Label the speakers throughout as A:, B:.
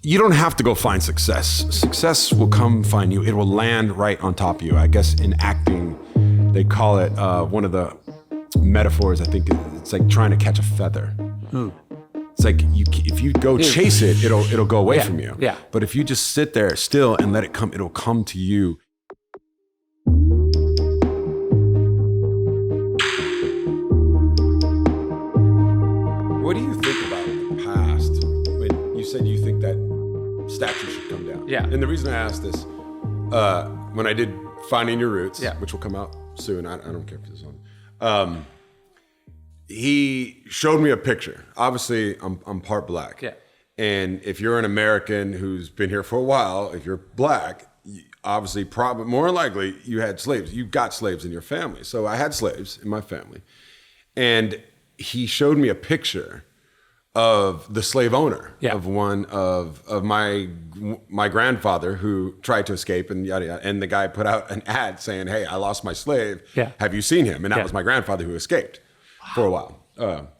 A: you don't have to go find success. Success will come find you. It will land right on top of you. I guess in acting, they call it one of the metaphors. I think it's like trying to catch a feather. It's like if you go chase it, it'll go away from you.
B: Yeah.
A: But if you just sit there still and let it come, it'll come to you. What do you think about the past when you said you think that statue should come down?
B: Yeah.
A: And the reason I asked this, when I did Finding Your Roots, which will come out soon, I don't care if this is on. He showed me a picture. Obviously, I'm part black.
B: Yeah.
A: And if you're an American who's been here for a while, if you're black, obviously, probably more likely you had slaves. You got slaves in your family. So I had slaves in my family. And he showed me a picture of the slave owner of one of my grandfather who tried to escape and yada yada. And the guy put out an ad saying, "Hey, I lost my slave. Have you seen him?" And that was my grandfather who escaped for a while.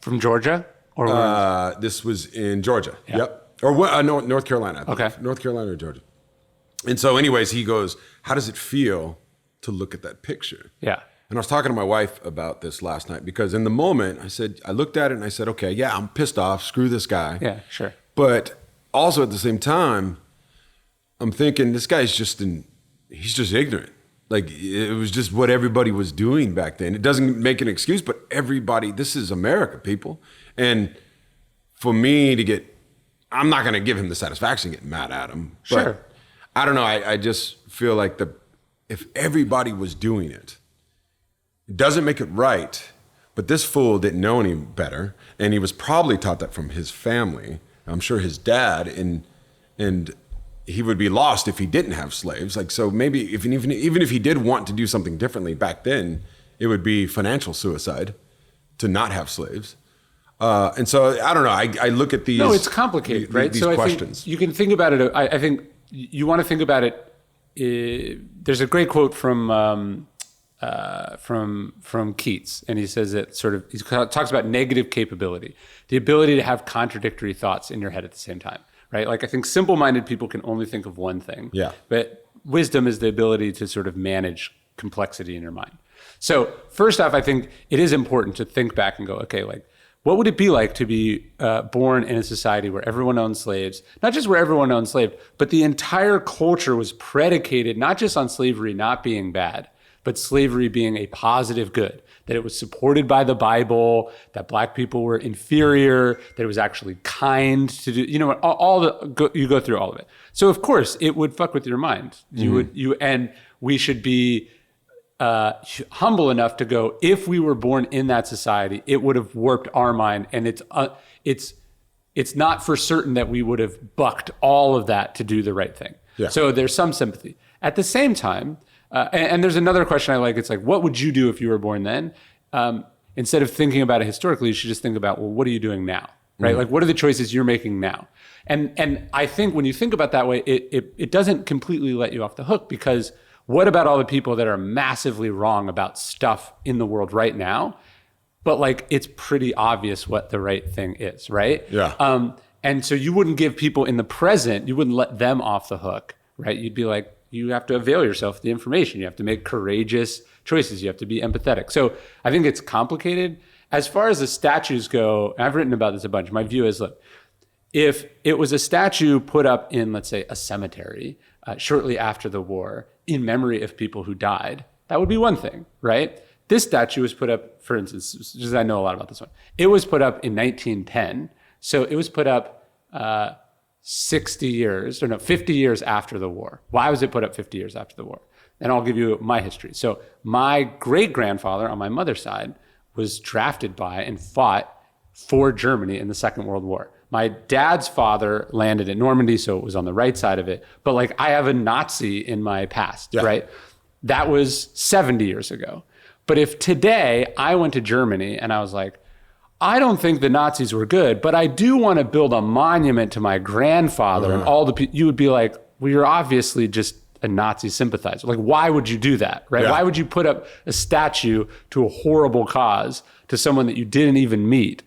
B: From Georgia? Or
A: this was in Georgia. Yep. Or North Carolina. I think. North Carolina or Georgia. And so anyways, he goes, "How does it feel to look at that picture?"
B: Yeah.
A: And I was talking to my wife about this last night because in the moment I looked at it and I said, okay, yeah, I'm pissed off. Screw this guy.
B: Yeah, sure.
A: But also at the same time, I'm thinking this guy's he's just ignorant. Like it was just what everybody was doing back then. It doesn't make an excuse, but this is America, people. And for me I'm not going to give him the satisfaction of getting mad at him. But
B: sure.
A: I don't know. I just feel like if everybody was doing it, it doesn't make it right, but this fool didn't know any better, and he was probably taught that from his family. I'm sure his dad, and he would be lost if he didn't have slaves. Like so, maybe even if he did want to do something differently back then, it would be financial suicide to not have slaves. And so I don't know. I look at these.
B: No, it's complicated, right?
A: These
B: so
A: questions.
B: I think you can think about it. I think you want to think about it. There's a great quote from Keats, and he says it he talks about negative capability, the ability to have contradictory thoughts in your head at the same time, right? Like I think simple-minded people can only think of one thing, but wisdom is the ability to sort of manage complexity in your mind. So first off, I think it is important to think back and go, okay, like what would it be like to be born in a society where everyone owned slaves, not just where everyone owned slaves, but the entire culture was predicated not just on slavery not being bad, but slavery being a positive good, that it was supported by the Bible, that black people were inferior, that it was actually kind to do, you go through all of it. So of course it would fuck with your mind. And we should be humble enough to go, if we were born in that society, it would have warped our mind. And it's not for certain that we would have bucked all of that to do the right thing. Yeah. So there's some sympathy. At the same time, and there's another question I like. It's like, what would you do if you were born then? Instead of thinking about it historically, you should just think about, well, what are you doing now, right? Like, what are the choices you're making now? And I think when you think about that way, it doesn't completely let you off the hook, because what about all the people that are massively wrong about stuff in the world right now? But like, it's pretty obvious what the right thing is, right?
A: Yeah.
B: And so you wouldn't give people in the present, you wouldn't let them off the hook, right? You'd be like, you have to avail yourself of the information. You have to make courageous choices. You have to be empathetic. So I think it's complicated. As far as the statues go, and I've written about this a bunch, my view is, look, if it was a statue put up in, let's say, a cemetery shortly after the war in memory of people who died, that would be one thing, right? This statue was put up, for instance, just I know a lot about this one. It was put up in 1910. So it was put up 50 years after the war. Why was it put up 50 years after the war? And I'll give you my history. So my great-grandfather on my mother's side was drafted by and fought for Germany in the Second World War. My dad's father landed in Normandy, so it was on the right side of it. But like, I have a Nazi in my past, right? That was 70 years ago. But if today I went to Germany and I was like, I don't think the Nazis were good, but I do want to build a monument to my grandfather and all the people, you would be like, well, you're obviously just a Nazi sympathizer. Like, why would you do that, right? Why would you put up a statue to a horrible cause to someone that you didn't even meet?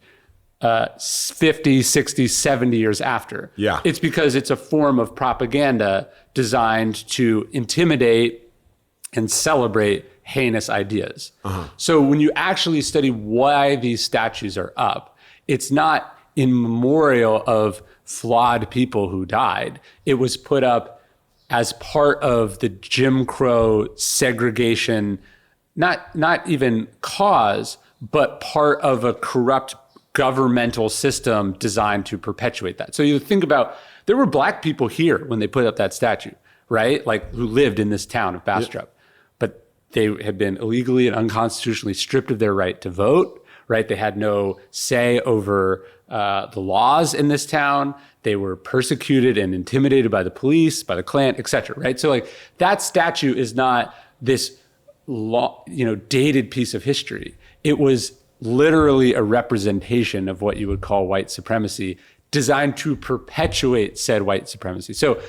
B: 50, 60, 70 years after.
A: Yeah.
B: It's because it's a form of propaganda designed to intimidate and celebrate heinous ideas. So when you actually study why these statues are up, it's not in memorial of flawed people who died. It was put up as part of the Jim Crow segregation, not even cause, but part of a corrupt governmental system designed to perpetuate that. So you think about, there were black people here when they put up that statue, right? Like, who lived in this town of Bastrop, but they had been illegally and unconstitutionally stripped of their right to vote, right? They had no say over the laws in this town. They were persecuted and intimidated by the police, by the Klan, et cetera, right? So like, that statue is not this dated piece of history. It was literally a representation of what you would call white supremacy, designed to perpetuate said white supremacy. So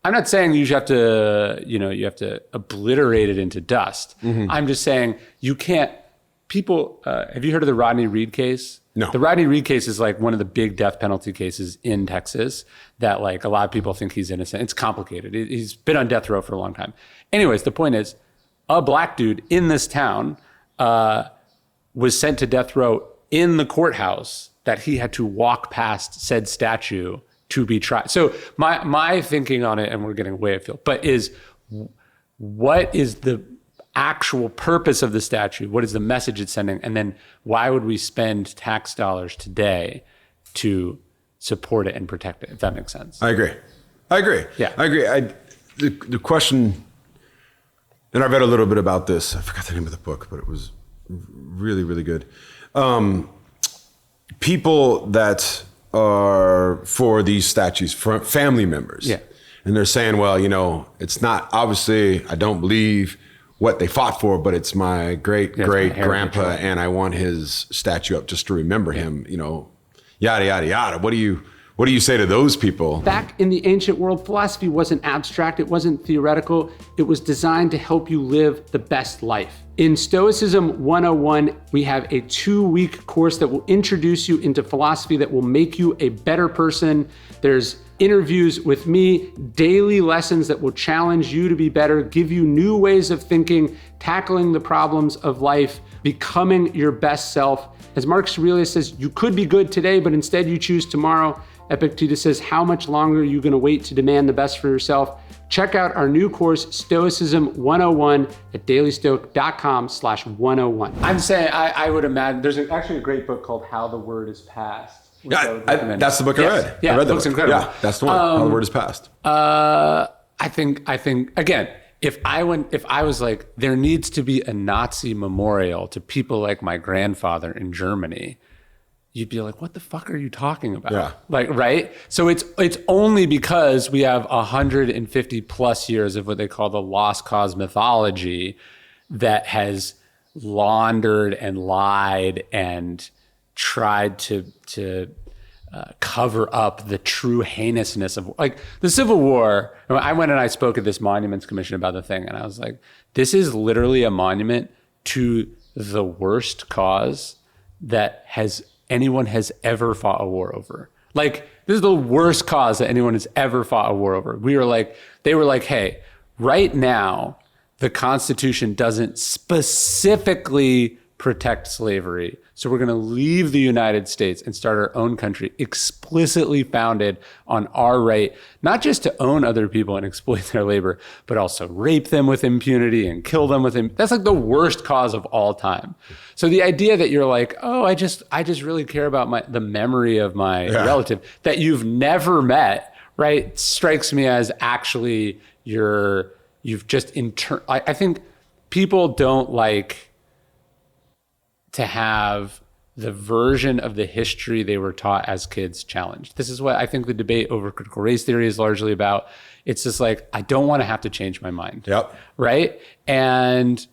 B: I'm not saying you have to obliterate it into dust. I'm just saying you can't, have you heard of the Rodney Reed case?
A: No.
B: The Rodney Reed case is like one of the big death penalty cases in Texas that like a lot of people think he's innocent. It's complicated. He's been on death row for a long time. Anyways, the point is, a black dude in this town was sent to death row in the courthouse that he had to walk past said statue to be tried. So my thinking on it, and we're getting way afield, but is, what is the actual purpose of the statue? What is the message it's sending? And then why would we spend tax dollars today to support it and protect it, if that makes sense?
A: I agree.
B: Yeah.
A: I agree. The question, and I read a little bit about this. I forgot the name of the book, but it was really, really good. People that are for these statues, for family members.
B: Yeah.
A: And they're saying, well, it's not, obviously, I don't believe what they fought for, but it's my great grandpa, and I want his statue up just to remember him, yada, yada, yada. What do you say to those people?
B: Back in the ancient world, philosophy wasn't abstract, it wasn't theoretical, it was designed to help you live the best life. In Stoicism 101, we have a 2-week course that will introduce you into philosophy, that will make you a better person. There's interviews with me, daily lessons that will challenge you to be better, give you new ways of thinking, tackling the problems of life, becoming your best self. As Marcus Aurelius says, you could be good today, but instead you choose tomorrow. Epictetus says, how much longer are you going to wait to demand the best for yourself? Check out our new course, Stoicism 101, at dailystoic.com/101. I'm saying, I would imagine, there's actually a great book called How the Word is Passed.
A: Yeah, that's the book I read.
B: Yeah,
A: I read
B: the book's incredible.
A: Yeah, that's the one. How the Word is Passed.
B: I think again, if I was like, there needs to be a Nazi memorial to people like my grandfather in Germany, you'd be like, what the fuck are you talking about?
A: Yeah.
B: Like, right? So it's only because we have 150 plus years of what they call the lost cause mythology that has laundered and lied and tried to cover up the true heinousness of, like, the Civil War. I went and I spoke at this Monuments Commission about the thing, and I was like, this is literally a monument to the worst cause that anyone has ever fought a war over. Like, this is the worst cause that anyone has ever fought a war over. They were like, hey, right now, the Constitution doesn't specifically protect slavery. So we're going to leave the United States and start our own country explicitly founded on our right, not just to own other people and exploit their labor, but also rape them with impunity and kill them with impunity. That's like the worst cause of all time. So the idea that you're like, oh, I just really care about the memory of my relative that you've never met, right, strikes me as actually you've just I think people don't like to have the version of the history they were taught as kids challenged. This is what I think the debate over critical race theory is largely about. It's just like, I don't want to have to change my mind.
A: Yep.
B: Right? And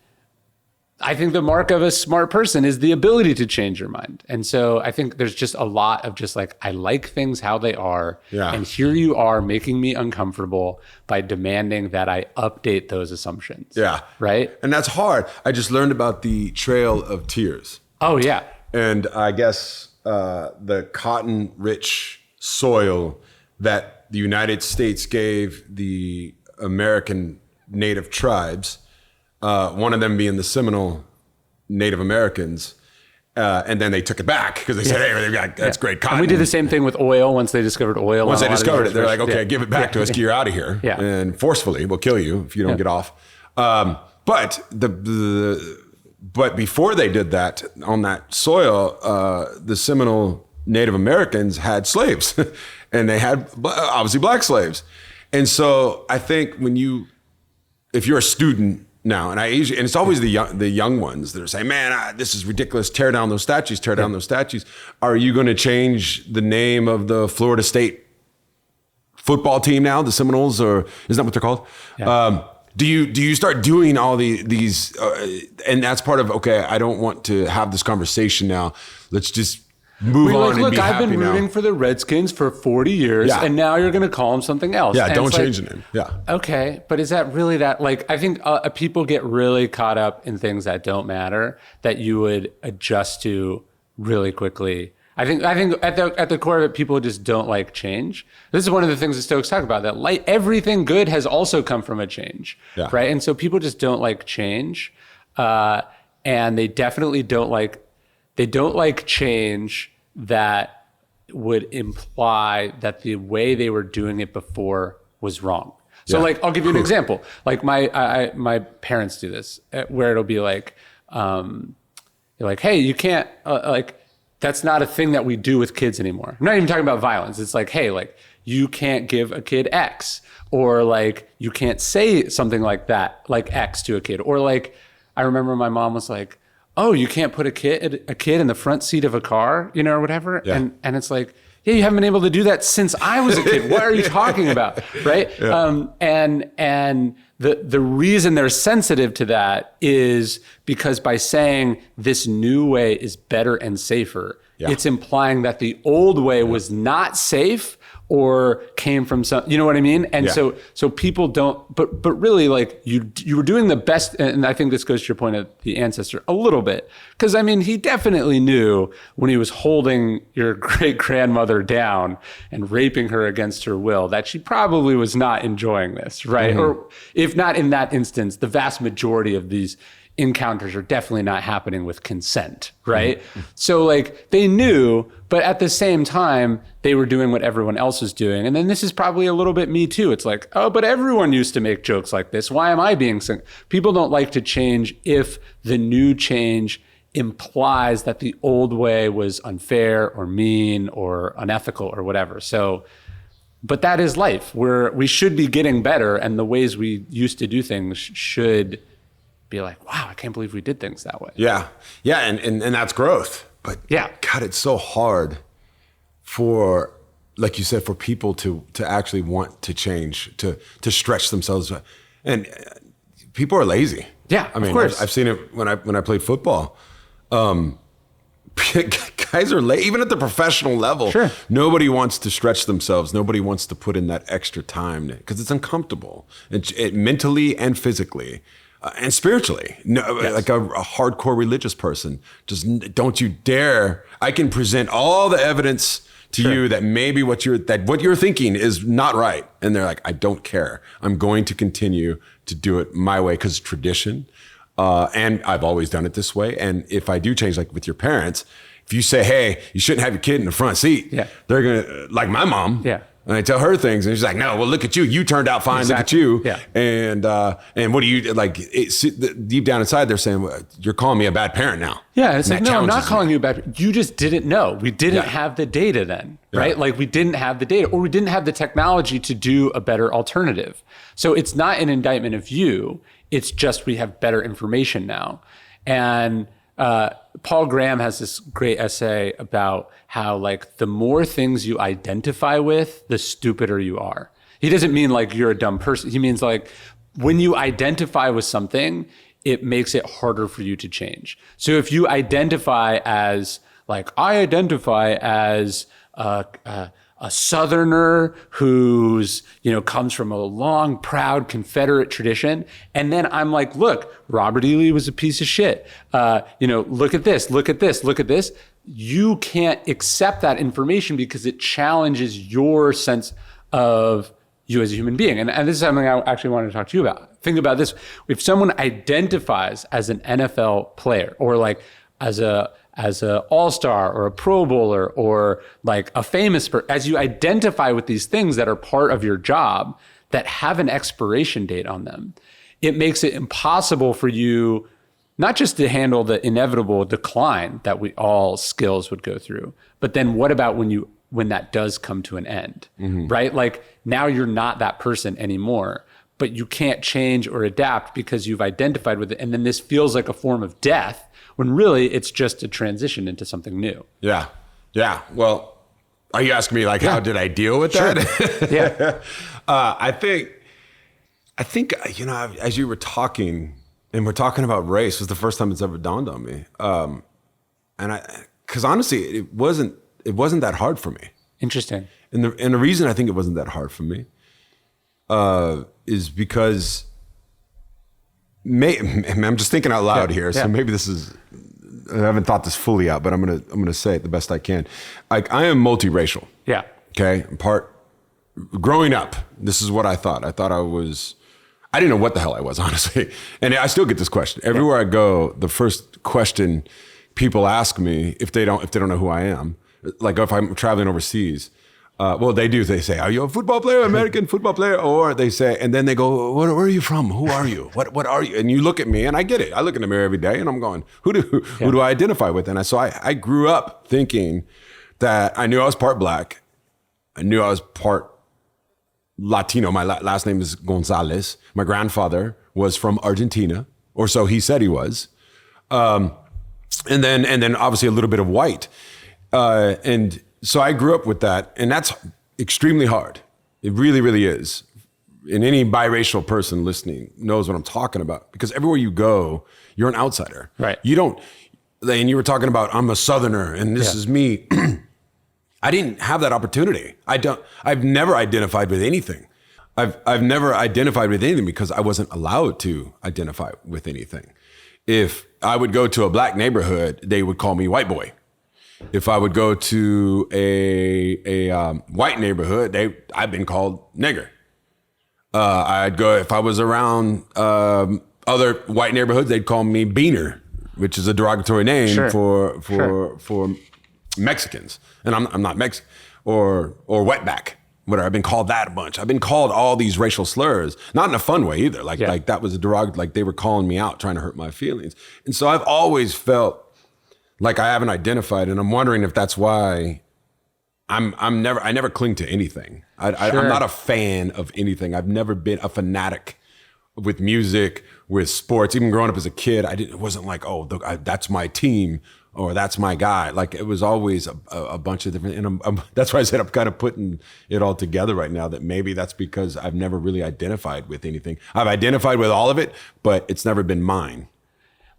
B: I think the mark of a smart person is the ability to change your mind. And so I think there's just a lot of just like, I like things how they are.
A: Yeah.
B: And here you are making me uncomfortable by demanding that I update those assumptions.
A: Yeah.
B: Right?
A: And that's hard. I just learned about the Trail of Tears.
B: Oh, yeah.
A: And I guess the cotton-rich soil that the United States gave the American native tribes, one of them being the Seminole Native Americans, and then they took it back because they said, hey, that's great cotton.
B: And we did the same thing with oil once they discovered oil.
A: Once they discovered it, they're like, okay, give it back to us, you're out of here.
B: Yeah.
A: And forcefully, we'll kill you if you don't get off. But before they did that, on that soil, the Seminole Native Americans had slaves, and they had obviously black slaves. And so I think if you're a student now, and it's always the young ones that are saying, man, this is ridiculous. Tear down those statues, tear down those statues. Are you going to change the name of the Florida State football team now, the Seminoles, or isn't that what they're called? Yeah. Do you start doing all these, and that's part of, okay, I don't want to have this conversation now. Let's just move on and be happy now.
B: I've been rooting for the Redskins for 40 years, and now you're going to call them something else.
A: Yeah,
B: and
A: don't change the name. Yeah.
B: Okay, but is that really that? Like, I think people get really caught up in things that don't matter that you would adjust to really quickly. I think at the core of it, people just don't like change. This is one of the things the Stoics talk about, that everything good has also come from a change, right? And so people just don't like change, and they definitely don't like change that would imply that the way they were doing it before was wrong. So like, I'll give you an example. Like my parents do this, where it'll be like, you're like, hey, you can't that's not a thing that we do with kids anymore. I'm not even talking about violence. It's like, hey, like, you can't give a kid X, or like, you can't say something like that, like X to a kid. Or like, I remember my mom was like, oh, you can't put a kid in the front seat of a car, or whatever. Yeah. And it's like, yeah, you haven't been able to do that since I was a kid. What are you talking about? Right. Yeah. And the reason they're sensitive to that is because by saying this new way is better and safer, it's implying that the old way was not safe or came from some, you know what I mean? And so people don't, but really, like, you were doing the best. And I think this goes to your point of the ancestor a little bit, because I mean, he definitely knew when he was holding your great grandmother down and raping her against her will, that she probably was not enjoying this, right? Mm-hmm. Or if not in that instance, the vast majority of these encounters are definitely not happening with consent, right? Mm-hmm. So like, they knew, but at the same time, they were doing what everyone else was doing. And then this is probably a little bit me too. It's like, oh, but everyone used to make jokes like this. Why am I being people don't like to change if the new change implies that the old way was unfair or mean or unethical or whatever. So, but that is life. We should be getting better, and the ways we used to do things should be like, wow, I can't believe we did things that way.
A: Yeah. Yeah. And that's growth. But God, it's so hard for, like you said, for people to actually want to change, to stretch themselves. And people are lazy.
B: Yeah.
A: I mean,
B: of course.
A: I've seen it when I played football. Guys are late, even at the professional level.
B: Sure.
A: Nobody wants to stretch themselves. Nobody wants to put in that extra time because it's uncomfortable, it mentally and physically. And spiritually, like a hardcore religious person, just don't you dare. I can present all the evidence to you that maybe what you're thinking is not right. And they're like, I don't care. I'm going to continue to do it my way because tradition. And I've always done it this way. And if I do change, like with your parents, if you say, hey, you shouldn't have your kid in the front seat, they're going to, like my mom. Yeah. And I tell her things, and she's like, "No, well, look at you. You turned out fine. Exactly. Look at you." Yeah. And what do you like? Deep down inside, they're saying, "You're calling me a bad parent now."
B: Yeah, it's like, no, I'm not calling you a bad parent. You just didn't know. We didn't have the data then, right? Yeah. Like, we didn't have the data, or we didn't have the technology to do a better alternative. So it's not an indictment of you. It's just we have better information now. And Paul Graham has this great essay about how, like, the more things you identify with, the stupider you are. He doesn't mean like you're a dumb person. He means like when you identify with something, it makes it harder for you to change. So if you identify as like, I identify as a Southerner who's, comes from a long, proud Confederate tradition. And then I'm like, look, Robert E. Lee was a piece of shit. Look at this, look at this, look at this. you can't accept that information because it challenges your sense of you as a human being. And this is something I actually wanted to talk to you about. Think about this. If someone identifies as an NFL player or like as a all-star or a Pro Bowler or like a famous person, as you identify with these things that are part of your job that have an expiration date on them, it makes it impossible for you not just to handle the inevitable decline that all skills would go through, but then what about when that does come to an end, right? Like now you're not that person anymore, but you can't change or adapt because you've identified with it. And then this feels like a form of death when really it's just a transition into something new.
A: Yeah. Yeah. Well, are you asking me like, how did I deal with that?
B: Yeah.
A: I think, you know, as you were talking and we're talking about race, was the first time it's ever dawned on me. Cause honestly, it wasn't that hard for me.
B: Interesting.
A: And the reason I think it wasn't that hard for me, is because I'm just thinking out loud here. So maybe I haven't thought this fully out, but I'm gonna say it the best I can. Like I am multiracial.
B: Yeah.
A: Okay. Growing up, this is what I thought. I didn't know what the hell I was, honestly. And I still get this question. Everywhere I go, the first question people ask me if they don't know who I am, like if I'm traveling overseas, well, they do. They say, "Are you a football player, American football player?" Or they say, and then they go, "Where are you from? Who are you? What are you?" And you look at me, and I get it. I look in the mirror every day, and I'm going, "Who do I identify with?" And so I grew up thinking that I knew I was part black, I knew I was part Latino. My last name is Gonzalez. My grandfather was from Argentina, or so he said he was, and then obviously a little bit of white, and so I grew up with that, and that's extremely hard. It really, really is. And any biracial person listening knows what I'm talking about, because everywhere you go, you're an outsider.
B: Right.
A: You don't. And you were talking about I'm a Southerner, and this is me. I didn't have that opportunity. I've never identified with anything. I've never identified with anything because I wasn't allowed to identify with anything. If I would go to a black neighborhood, they would call me white boy. If I would go to a white neighborhood, I've been called nigger. If I was around other white neighborhoods, they'd call me beaner, which is a derogatory name for Mexicans, and I'm not Mexican, or wetback, whatever. I've been called that a bunch. I've been called all these racial slurs, not in a fun way either. Like that was a derogatory, like they were calling me out, trying to hurt my feelings. And so I've always felt like I haven't identified, and I'm wondering if that's why I never cling to anything. I'm not a fan of anything. I've never been a fanatic with music, with sports. Even growing up as a kid, it wasn't like, that's my team or that's my guy. Like it was always a bunch of different, and that's why I said I'm kind of putting it all together right now, that maybe that's because I've never really identified with anything. I've identified with all of it, but it's never been mine.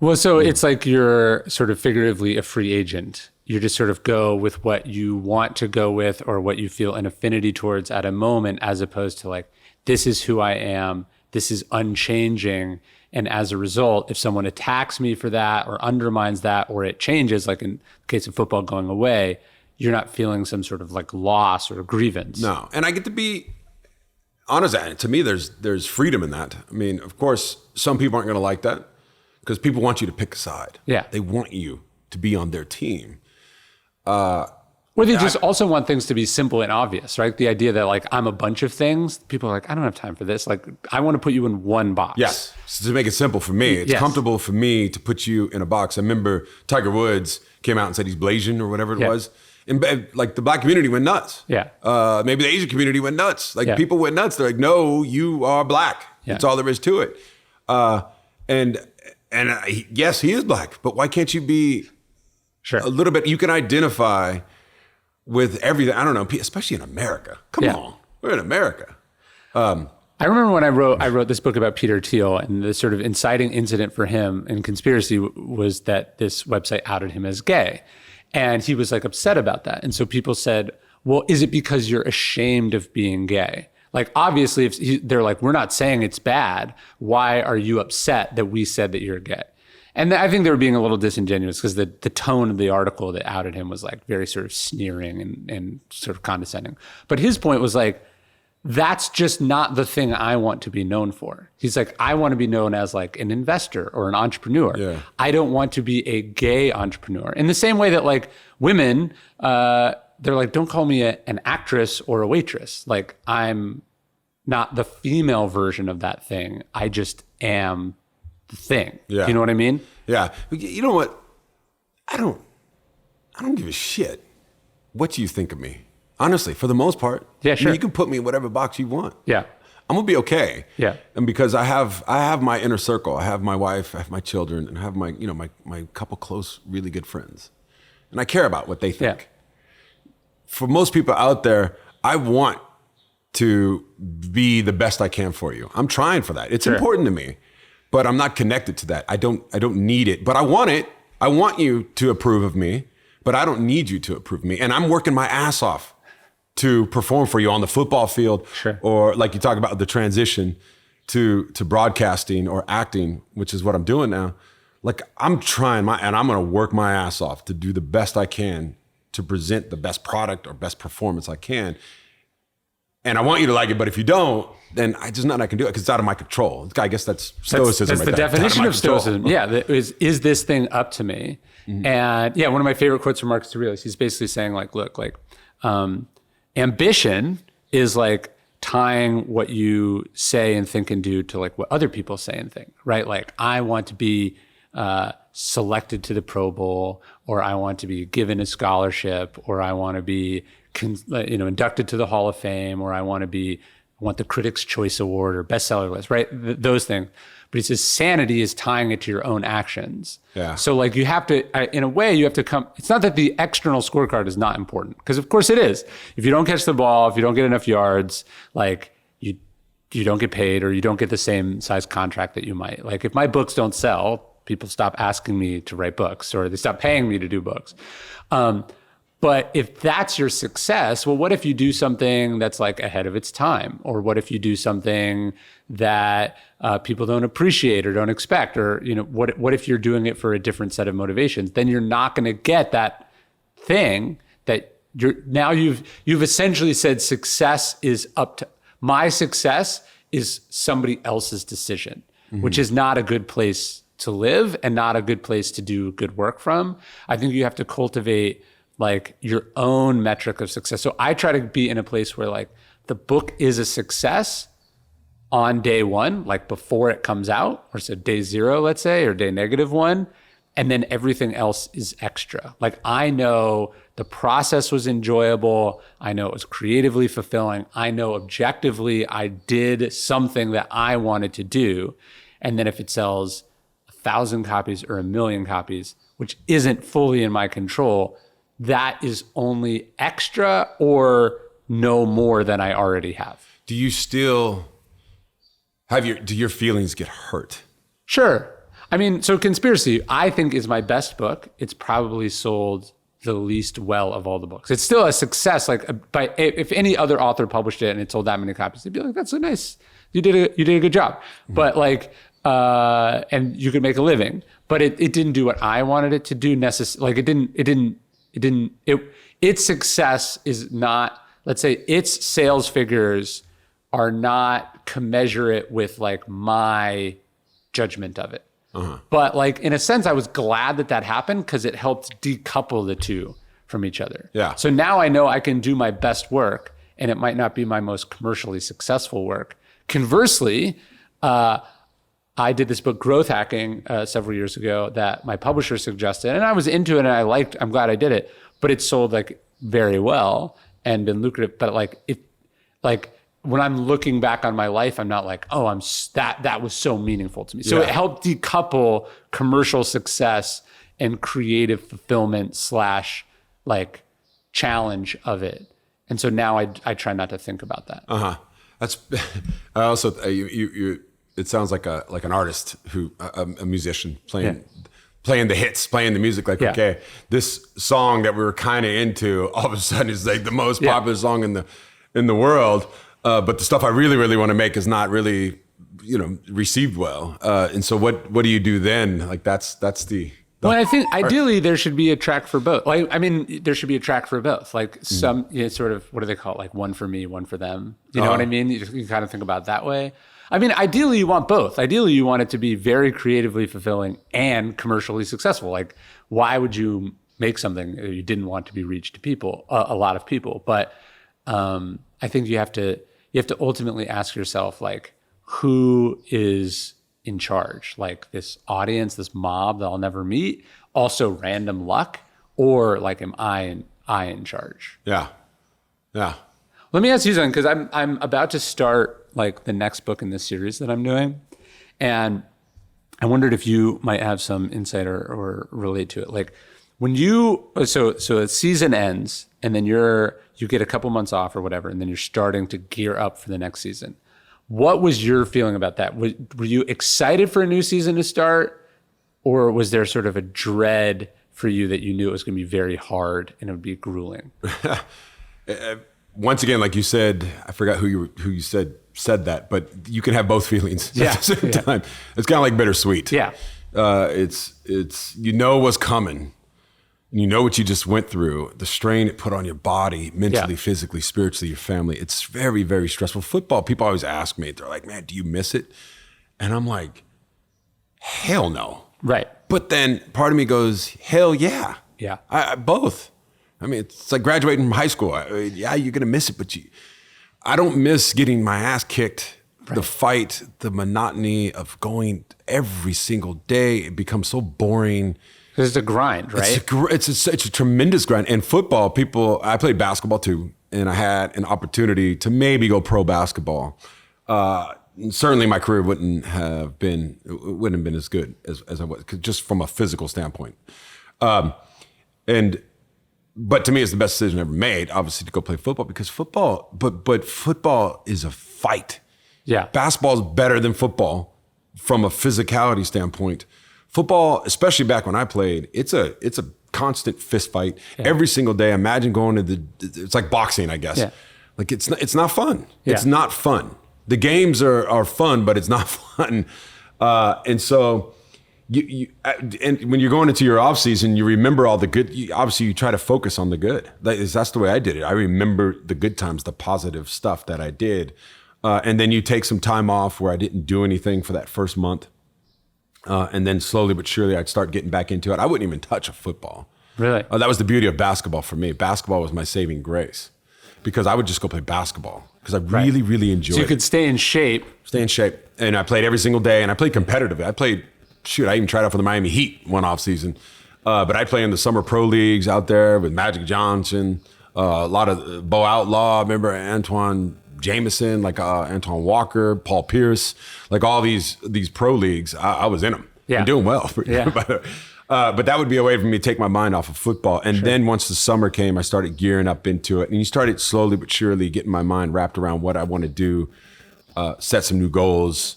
B: Well, so it's like you're sort of figuratively a free agent. You just sort of go with what you want to go with or what you feel an affinity towards at a moment, as opposed to like, this is who I am, this is unchanging. And as a result, if someone attacks me for that or undermines that, or it changes, like in the case of football going away, you're not feeling some sort of like loss or grievance.
A: No. And I get to be honest. To me, there's freedom in that. I mean, of course, some people aren't going to like that, because people want you to pick a side.
B: Yeah.
A: They want you to be on their team.
B: Or they just also want things to be simple and obvious, right? The idea that like, I'm a bunch of things. People are like, I don't have time for this. Like, I want to put you in one box.
A: Yes. So to make it simple for me, it's comfortable for me to put you in a box. I remember Tiger Woods came out and said he's Blasian or whatever it was. And like the black community went nuts. Yeah. Maybe the Asian community went nuts. Like people went nuts. They're like, no, you are black. That's all there is to it. Yes, he is black, but why can't you be a little bit, you can identify with everything. I don't know, especially in America. Come on, we're in America.
B: I remember when I wrote this book about Peter Thiel, and the sort of inciting incident for him in conspiracy was that this website outed him as gay. And he was like upset about that. And so people said, well, is it because you're ashamed of being gay? Like, obviously, if they're like, we're not saying it's bad. Why are you upset that we said that you're gay? And I think they were being a little disingenuous because the tone of the article that outed him was like very sort of sneering and sort of condescending. But his point was like, that's just not the thing I want to be known for. He's like, I want to be known as like an investor or an entrepreneur.
A: Yeah.
B: I don't want to be a gay entrepreneur. In the same way that like women, they're like, don't call me an actress or a waitress. Like I'm not the female version of that thing. I just am the thing.
A: Yeah.
B: You know what I mean?
A: Yeah. You know what? I don't give a shit what you think of me. Honestly, for the most part.
B: Yeah, sure.
A: I mean, you can put me in whatever box you want.
B: Yeah.
A: I'm gonna be okay.
B: Yeah.
A: And because I have my inner circle. I have my wife, I have my children, and I have my, you know, my couple close, really good friends. And I care about what they think.
B: Yeah.
A: For most people out there, I want to be the best I can for you. I'm trying for that. It's important to me, but I'm not connected to that. I don't need it, but I want it. I want you to approve of me, but I don't need you to approve of me. And I'm working my ass off to perform for you on the football field, or like you talk about the transition to broadcasting or acting, which is what I'm doing now. Like I'm trying and I'm going to work my ass off to do the best I can to present the best product or best performance I can. And I want you to like it, but if you don't, then there's nothing I can do because it's out of my control. I guess that's Stoicism.
B: That's the definition of Stoicism. Yeah, is this thing up to me? Mm-hmm. And yeah, one of my favorite quotes from Marcus Aurelius, he's basically saying like, look, like ambition is like tying what you say and think and do to like what other people say and think, right? Like I want to be selected to the Pro Bowl, or I want to be given a scholarship, or I want to be inducted to the Hall of Fame, or I want the Critics' Choice Award or bestseller list, right? Those things. But he says sanity is tying it to your own actions. Yeah. So like you have to, in a way, you have to come. It's not that the external scorecard is not important, because of course it is. If you don't catch the ball, if you don't get enough yards, like you don't get paid, or you don't get the same size contract that you might. Like if my books don't sell, people stop asking me to write books, or they stop paying me to do books. But if that's your success, well, what if you do something that's like ahead of its time? Or what if you do something that people don't appreciate or don't expect? Or what if you're doing it for a different set of motivations? Then you're not going to get that thing that you've essentially said success is up to my success is somebody else's decision, which is not a good place to live and not a good place to do good work from. I think you have to cultivate like your own metric of success. So I try to be in a place where like the book is a success on day one, like before it comes out, or so day zero, let's say, or day -1. And then everything else is extra. Like I know the process was enjoyable. I know it was creatively fulfilling. I know objectively I did something that I wanted to do. And then if it sells 1,000 copies or 1,000,000 copies, which isn't fully in my control, that is only extra or no more than I already have.
A: Do you still do your feelings get hurt?
B: Sure. I mean, so Conspiracy, I think, is my best book. It's probably sold the least well of all the books. It's still a success. Like, if any other author published it and it sold that many copies, they'd be like, "That's so nice. You did a good job." Mm-hmm. But like, and you could make a living. But it didn't do what I wanted it to do necessarily. Like, its success is not. Let's say its sales figures are not commensurate with like my judgment of it. Uh-huh. But like, in a sense, I was glad that happened because it helped decouple the two from each other. Yeah. So now I know I can do my best work and it might not be my most commercially successful work. Conversely, I did this book, Growth Hacking, several years ago that my publisher suggested, and I was into it and I'm glad I did it, but it sold like very well and been lucrative. But like when I'm looking back on my life, I'm not like, oh, that was so meaningful to me. So it helped decouple commercial success and creative fulfillment / like challenge of it. And so now I try not to think about that.
A: That's. I also you. It sounds like an artist who a musician playing the hits, playing the music. Like, okay, this song that we were kind of into, all of a sudden is like the most popular song in the world. But the stuff I really, really want to make is not really received well. And so what do you do then? Like that's the
B: well, I think ideally there should be a track for both. Like, I mean, there should be a track for both. Like some sort of, what do they call it? Like one for me, one for them. You know what I mean? You kind of think about it that way. I mean, ideally you want both. Ideally you want it to be very creatively fulfilling and commercially successful. Like why would you make something that you didn't want to be reached to people, a lot of people? But I think you have to ultimately ask yourself, like, who is in charge? Like this audience, this mob that I'll never meet, also random luck, or like am I in charge?
A: Yeah.
B: Let me ask you something, because I'm about to start like the next book in this series that I'm doing, and I wondered if you might have some insight or relate to it. Like when so a season ends, and then you get a couple months off or whatever, and then you're starting to gear up for the next season. What was your feeling about that? Were you excited for a new season to start, or was there sort of a dread for you that you knew it was going to be very hard and it would be grueling?
A: Once again, like you said, I forgot who you said that, but you can have both feelings at the same time. It's kind of like bittersweet.
B: Yeah.
A: It's what's coming. You know what you just went through, the strain it put on your body, mentally, physically, spiritually, your family. It's very, very stressful. Football, people always ask me, they're like, man, do you miss it? And I'm like, hell no.
B: Right.
A: But then part of me goes, hell yeah.
B: Yeah.
A: I both. I mean, it's like graduating from high school. You're going to miss it, but I don't miss getting my ass kicked, the fight, the monotony of going every single day. It becomes so boring.
B: It's a grind, right?
A: It's a tremendous grind. And football, I played basketball too, and I had an opportunity to maybe go pro basketball. Certainly my career wouldn't have been as good as I was, just from a physical standpoint. But to me, it's the best decision I ever made, obviously, to go play football, because football is a fight.
B: Yeah.
A: Basketball is better than football from a physicality standpoint. Football, especially back when I played, it's a constant fist fight every single day. Imagine going to it's like boxing, I guess. Yeah. Like it's not fun. Yeah. It's not fun. The games are fun, but it's not fun. And so and when you're going into your off season, you remember all the good. Obviously, you try to focus on the good. That's the way I did it. I remember the good times, the positive stuff that I did. And then you take some time off where I didn't do anything for that first month. And then slowly but surely, I'd start getting back into it. I wouldn't even touch a football.
B: Really?
A: That was the beauty of basketball for me. Basketball was my saving grace, because I would just go play basketball because I really, really enjoyed it.
B: So you could stay in shape.
A: And I played every single day, and I played competitively. I even tried out for the Miami Heat one off season. But I play in the summer pro leagues out there with Magic Johnson, a lot of Bo Outlaw. I remember Antoine Jameson, like Antoine Walker, Paul Pierce, like all these pro leagues. I was in them.
B: Yeah.
A: I'm doing well.
B: Yeah.
A: But that would be a way for me to take my mind off of football. And then once the summer came, I started gearing up into it. And you started slowly but surely getting my mind wrapped around what I want to do, set some new goals,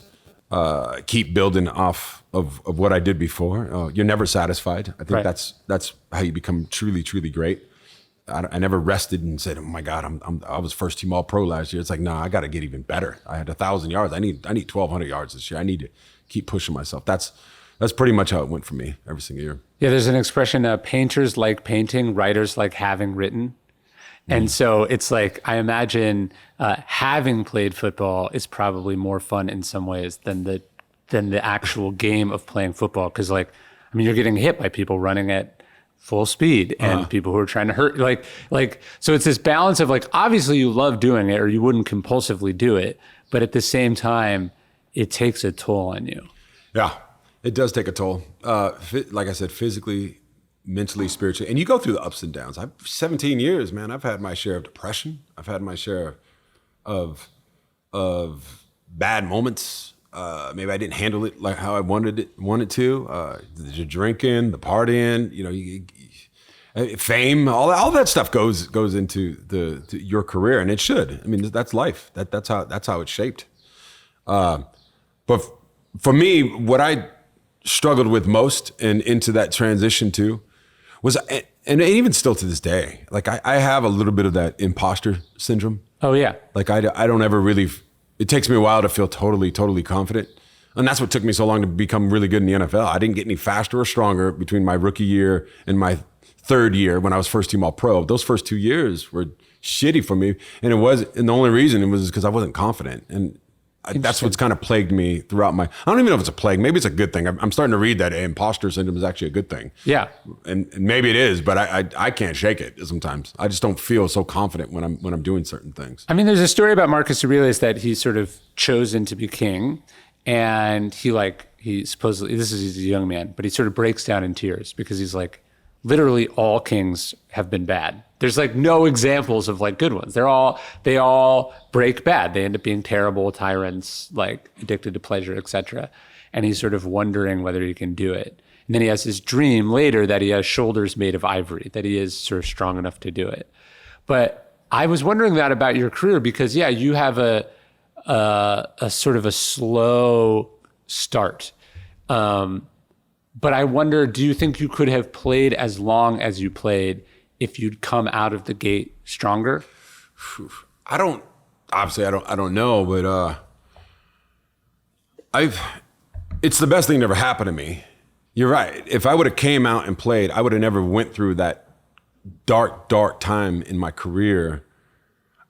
A: keep building off of what I did before. You're never satisfied. I think that's how you become truly, truly great. I never rested and said, "Oh my God, I was first team All Pro last year." It's like, no, I got to get even better. I had 1,000 yards. I need 1,200 yards this year. I need to keep pushing myself. That's pretty much how it went for me every single year.
B: Yeah, there's an expression: painters like painting, writers like having written. And so it's like, I imagine having played football is probably more fun in some ways than the actual game of playing football, because you're getting hit by people running at full speed and people who are trying to hurt, so it's this balance of obviously you love doing it or you wouldn't compulsively do it, but at the same time it takes a toll on you.
A: Yeah, it does take a toll. Like I said, physically, mentally, spiritually, and you go through the ups and downs. 17 years, man, I've had my share of depression. I've had my share of bad moments. Maybe I didn't handle it like how I wanted to. The drinking, the partying, fame, all that stuff goes into your career, and it should. I mean, that's life. That's how it's shaped. But for me, what I struggled with most and into that transition to was, and even still to this day, I have a little bit of that imposter syndrome.
B: Oh yeah.
A: I don't ever really It takes me a while to feel totally confident. And that's what took me so long to become really good in the NFL. I didn't get any faster or stronger between my rookie year and my third year when I was first team All-Pro. Those first 2 years were shitty for me. And the only reason it was because I wasn't confident. And that's what's kind of plagued me throughout I don't even know if it's a plague. Maybe it's a good thing. I'm starting to read that imposter syndrome is actually a good thing.
B: Yeah.
A: And maybe it is, but I can't shake it sometimes. I just don't feel so confident when I'm doing certain things.
B: I mean, there's a story about Marcus Aurelius that he's sort of chosen to be king. And he supposedly, he's a young man, but he sort of breaks down in tears because he's like, literally all kings have been bad. There's like no examples of like good ones. They all break bad. They end up being terrible tyrants, like addicted to pleasure, etc. And he's sort of wondering whether he can do it. And then he has this dream later that he has shoulders made of ivory, that he is sort of strong enough to do it. But I was wondering that about your career because you have a sort of a slow start. But I wonder, do you think you could have played as long as you played if you'd come out of the gate stronger?
A: I don't know, but it's the best thing that ever happened to me. You're right. If I would have came out and played, I would have never went through that dark time in my career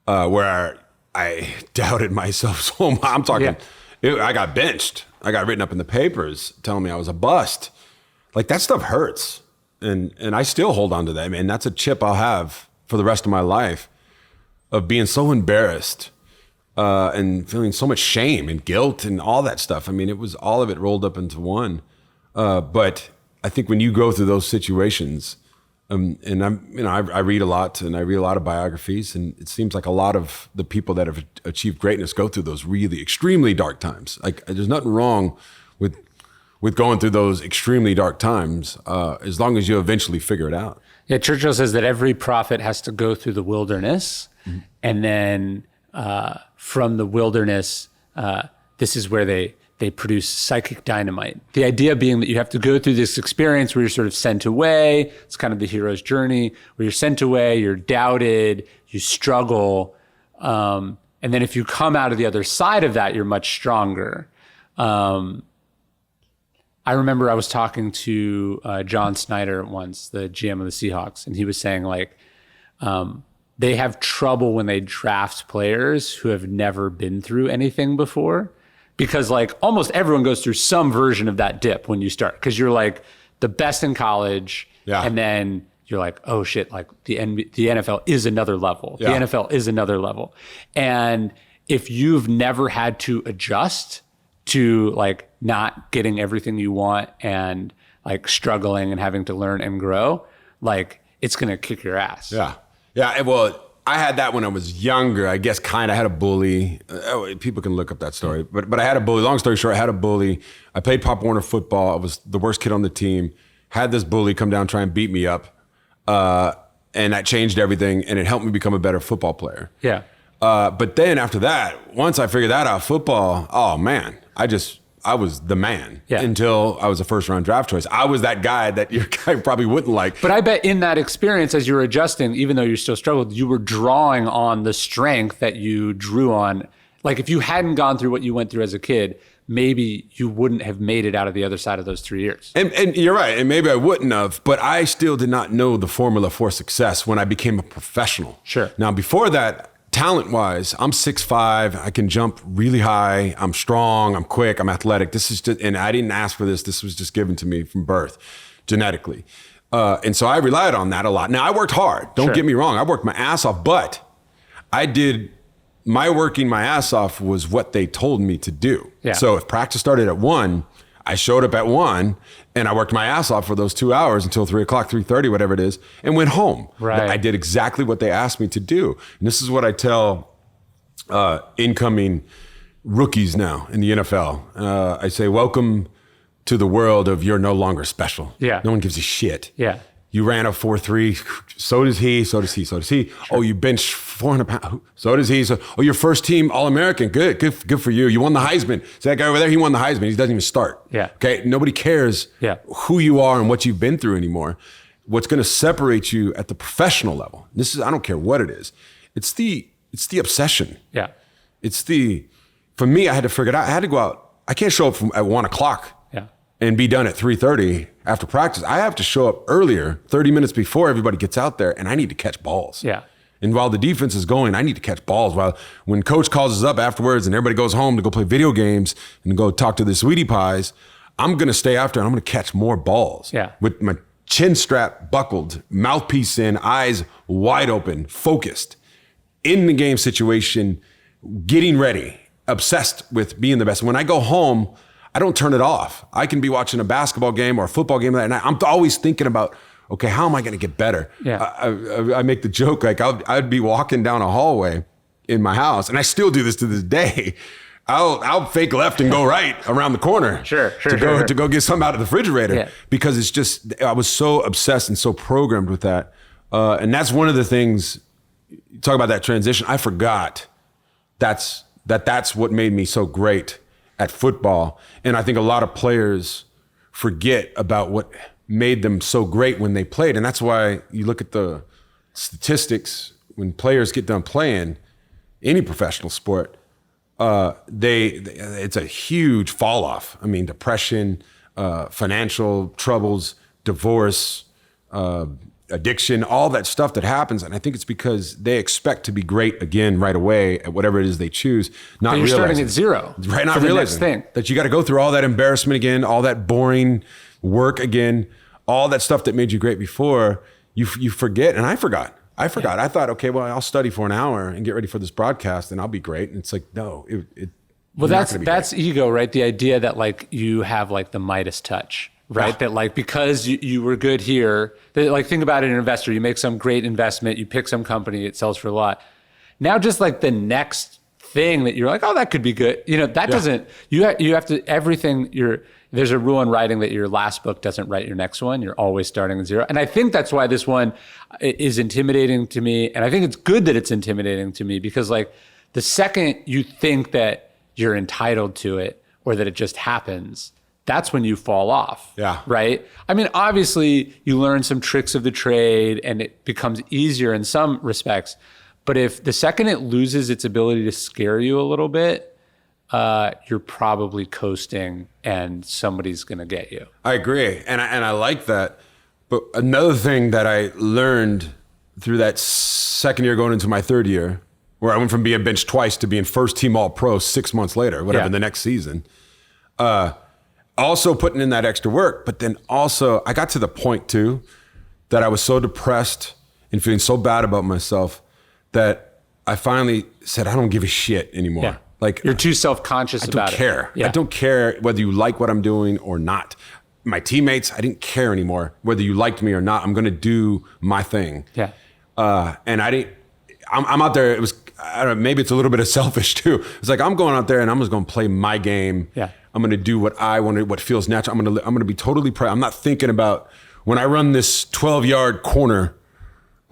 A: where I doubted myself so much. I'm talking, I got benched. I got written up in the papers telling me I was a bust. Like that stuff hurts. And I still hold on to that. And that's a chip I'll have for the rest of my life of being so embarrassed and feeling so much shame and guilt and all that stuff. I mean, it was all of it rolled up into one. But I think when you go through those situations, and I read a lot and I read a lot of biographies, and it seems like a lot of the people that have achieved greatness go through those really extremely dark times. Like there's nothing wrong with going through those extremely dark times, as long as you eventually figure it out.
B: Yeah, Churchill says that every prophet has to go through the wilderness, and then from the wilderness, this is where they produce psychic dynamite. The idea being that you have to go through this experience where you're sort of sent away. It's kind of the hero's journey, where you're sent away, you're doubted, you struggle. And then if you come out of the other side of that, you're much stronger. I remember I was talking to John Snyder once, the GM of the Seahawks, and he was saying like, they have trouble when they draft players who have never been through anything before, because like almost everyone goes through some version of that dip when you start, because you're like the best in college, and then you're like, oh shit, like the NFL is another level. The NFL is another level. And if you've never had to adjust to like not getting everything you want and like struggling and having to learn and grow, like it's going to kick your ass.
A: Yeah. Well, I had that when I was younger. I guess kind of had a bully. People can look up that story, but I had a bully. Long story short, I had a bully. I played Pop Warner football. I was the worst kid on the team. Had this bully come down, try and beat me up. And that changed everything. And it helped me become a better football player.
B: Yeah.
A: But then after that, once I figured that out, football, oh man, I was the man until I was a first round draft choice. I was that guy that your guy probably wouldn't like.
B: But I bet in that experience, as you were adjusting, even though you still struggled, you were drawing on the strength that you drew on. Like if you hadn't gone through what you went through as a kid, maybe you wouldn't have made it out of the other side of those 3 years.
A: And you're right. And maybe I wouldn't have, but I still did not know the formula for success when I became a professional.
B: Sure.
A: Now, before that, talent-wise, I'm 6'5", I can jump really high, I'm strong, I'm quick, I'm athletic. This is just, and I didn't ask for this. This was just given to me from birth, genetically. And so I relied on that a lot. Now, I worked hard. Don't get me wrong. I worked my ass off, but my working my ass off was what they told me to do. Yeah. So if practice started at 1, I showed up at 1 and I worked my ass off for those 2 hours until 3 o'clock, 3:30, whatever it is, and went home.
B: Right.
A: I did exactly what they asked me to do. And this is what I tell incoming rookies now in the NFL. I say, welcome to the world of you're no longer special.
B: Yeah.
A: No one gives a shit.
B: Yeah.
A: You ran a 4.3, so does he, so does he, so does he. Sure. Oh, you benched 400 pounds, so does he. Oh, you're first team All-American, good for you. You won the Heisman. See that guy over there, he won the Heisman. He doesn't even start.
B: Yeah.
A: Okay, nobody cares who you are and what you've been through anymore. What's gonna separate you at the professional level, I don't care what it is, it's the obsession.
B: Yeah.
A: It's the for me, I had to figure it out. I had to go out. I can't show up at 1 o'clock and be done at 3:30 after practice. I have to show up earlier, 30 minutes before everybody gets out there, and I need to catch balls.
B: Yeah.
A: And while the defense is going, I need to catch balls. While when coach calls us up afterwards and everybody goes home to go play video games and go talk to the sweetie pies, I'm going to stay after and I'm going to catch more balls.
B: Yeah.
A: With my chin strap buckled, mouthpiece in, eyes wide open, focused, in the game situation, getting ready, obsessed with being the best. When I go home, I don't turn it off. I can be watching a basketball game or a football game, and I'm always thinking about, okay, how am I going to get better?
B: Yeah.
A: I make the joke, like I'd be walking down a hallway in my house, and I still do this to this day. I'll fake left and go right around the corner. To go get something out of the refrigerator because it's just, I was so obsessed and so programmed with that. And that's one of the things, you talk about that transition, I forgot that's what made me so great at football. And I think a lot of players forget about what made them so great when they played. And that's why you look at the statistics when players get done playing any professional sport, it's a huge fall off. I mean, depression, financial troubles, divorce, addiction, all that stuff that happens. And I think it's because they expect to be great again right away at whatever it is they choose.
B: Not you're starting at zero.
A: Right, not realizing that you got to go through all that embarrassment again, all that boring work again, all that stuff that made you great before. You forget, and I forgot. I thought, okay, well, I'll study for an hour and get ready for this broadcast and I'll be great. And it's like, no,
B: well, that's ego, right? The idea that like you have like the Midas touch. Right. That like, because you were good here, that like, think about it, an investor, you make some great investment, you pick some company, it sells for a lot. Now just like the next thing that you're like, oh, that could be good. That doesn't, you have to, there's a rule in writing that your last book doesn't write your next one. You're always starting at zero. And I think that's why this one is intimidating to me. And I think it's good that it's intimidating to me because like the second you think that you're entitled to it or that it just happens, that's when you fall off.
A: Yeah.
B: Right? I mean, obviously you learn some tricks of the trade and it becomes easier in some respects. But if the second it loses its ability to scare you a little bit, you're probably coasting and somebody's going to get you.
A: I agree. And I like that. But another thing that I learned through that second year going into my third year, where I went from being benched twice to being first team all pro 6 months later, whatever, the next season, also putting in that extra work, but then also I got to the point too that I was so depressed and feeling so bad about myself that I finally said, I don't give a shit anymore.
B: Yeah.
A: Like
B: you're too self-conscious about it.
A: I don't care.
B: Yeah.
A: I don't care whether you like what I'm doing or not. My teammates, I didn't care anymore whether you liked me or not. I'm going to do my thing.
B: Yeah.
A: And I'm out there. It was, I don't know, maybe it's a little bit of selfish too. It's like, I'm going out there and I'm just going to play my game.
B: Yeah.
A: I'm going to do what I want to, what feels natural. I'm going to be totally proud. I'm not thinking about when I run this 12-yard corner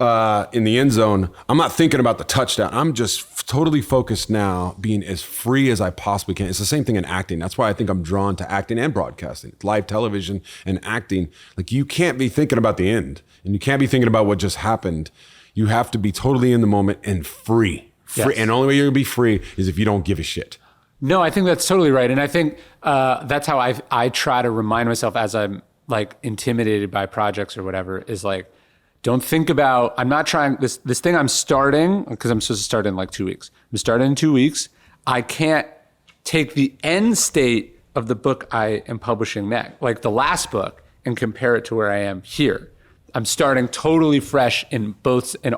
A: in the end zone, I'm not thinking about the touchdown. I'm just totally focused now, being as free as I possibly can. It's the same thing in acting. That's why I think I'm drawn to acting and broadcasting, live television and acting. Like you can't be thinking about the end and you can't be thinking about what just happened. You have to be totally in the moment and free. Yes. And the only way you're gonna be free is if you don't give a shit.
B: No, I think that's totally right. And I think that's how I try to remind myself as I'm like intimidated by projects or whatever, is like, don't think about, I'm not trying, this thing I'm starting, because I'm supposed to start in like 2 weeks. I'm starting in 2 weeks. I can't take the end state of the book I am publishing next, like the last book, and compare it to where I am here. I'm starting totally fresh in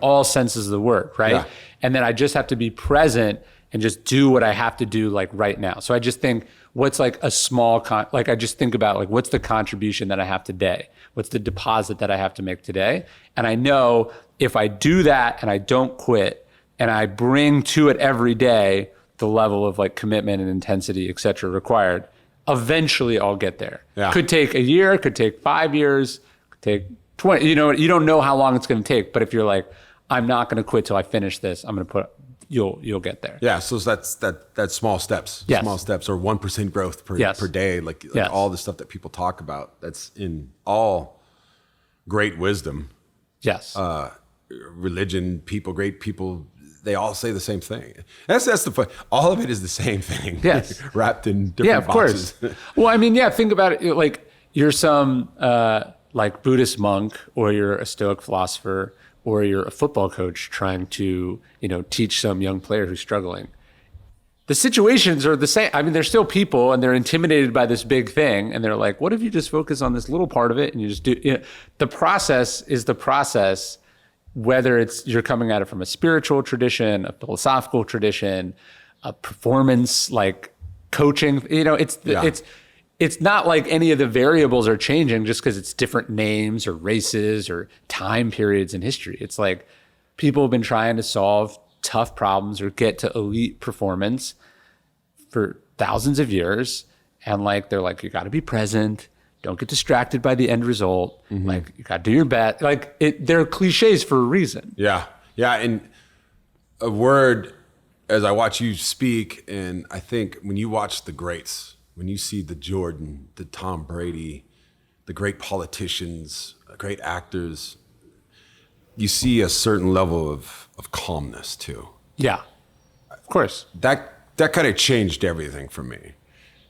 B: all senses of the word, right? Yeah. And then I just have to be present and just do what I have to do like right now. So I just think, what's like a small, like I just think about like, what's the contribution that I have today? What's the deposit that I have to make today? And I know if I do that and I don't quit and I bring to it every day the level of like commitment and intensity, et cetera, required, eventually I'll get there. Yeah. Could take a year, could take 5 years, could take 20, you don't know how long it's going to take. But if you're like, I'm not going to quit till I finish this, I'm going to you'll get there.
A: Yeah. So that's small steps,
B: yes.
A: Small steps, or 1% growth per day. Like
B: yes.
A: all the stuff that people talk about, that's in all great wisdom.
B: Yes.
A: Religion, great people they all say the same thing. That's the fun. All of it is the same thing.
B: Yes.
A: Wrapped in different boxes.
B: Course. Well, I mean, think about it. Like you're some like Buddhist monk, or you're a Stoic philosopher, or you're a football coach trying to, teach some young player who's struggling. The situations are the same. I mean, they're still people and they're intimidated by this big thing. And they're like, what if you just focus on this little part of it and you just do, the process is the process, whether it's you're coming at it from a spiritual tradition, a philosophical tradition, a performance like coaching, it's not like any of the variables are changing just because it's different names or races or time periods in history. It's like people have been trying to solve tough problems or get to elite performance for thousands of years. And like, they're like, you got to be present. Don't get distracted by the end result. Like you got to do your best. Like they're cliches for a reason.
A: Yeah. Yeah. And a word, as I watch you speak, and I think when you watch the greats, when you see the Jordan, the Tom Brady, the great politicians, great actors, you see a certain level of calmness too.
B: Yeah, of course.
A: That kind of changed everything for me.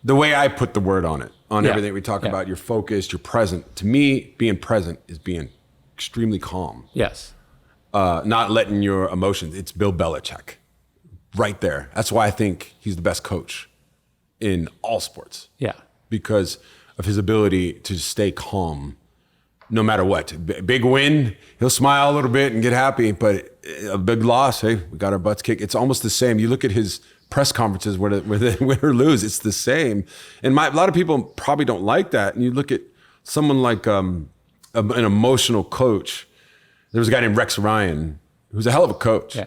A: The way I put the word on it, everything we talk about, you're focused, you're present. To me, being present is being extremely calm.
B: Yes.
A: Not letting your emotions, it's Bill Belichick right there. That's why I think he's the best coach in all sports.
B: Yeah.
A: Because of his ability to stay calm no matter what. Big win, he'll smile a little bit and get happy, but a big loss, hey, we got our butts kicked. It's almost the same. You look at his press conferences where they win or lose, it's the same. And a lot of people probably don't like that. And you look at someone like an emotional coach. There was a guy named Rex Ryan, who's a hell of a coach.
B: Yeah.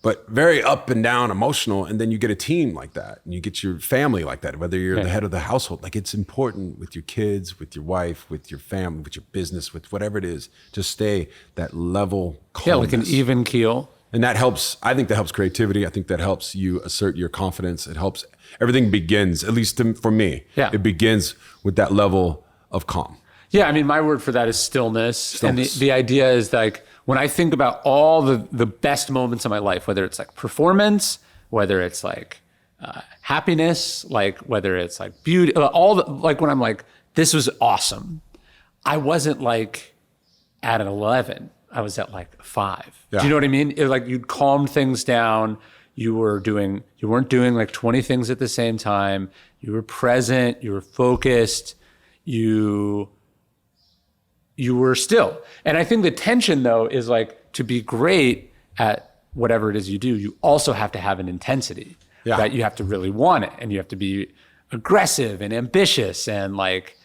A: But very up and down, emotional, and then you get a team like that, and you get your family like that, whether you're the head of the household. Like, it's important with your kids, with your wife, with your family, with your business, with whatever it is, just stay that level calmness.
B: Yeah, like an even keel.
A: And that helps, I think that helps creativity. I think that helps you assert your confidence. It helps, everything begins, at least for me, it begins with that level of calm.
B: Yeah, I mean, my word for that is stillness. And the idea is like, when I think about all the best moments of my life, whether it's like performance, whether it's like happiness, like whether it's like beauty, like when I'm like, this was awesome. I wasn't like at an 11. I was at like 5. Yeah. Do you know what I mean? It, like you'd calmed things down. You weren't doing like 20 things at the same time. You were present. You were focused. You were still. And I think the tension though is like, to be great at whatever it is you do, you also have to have an intensity that you have to really want it. And you have to be aggressive and ambitious and like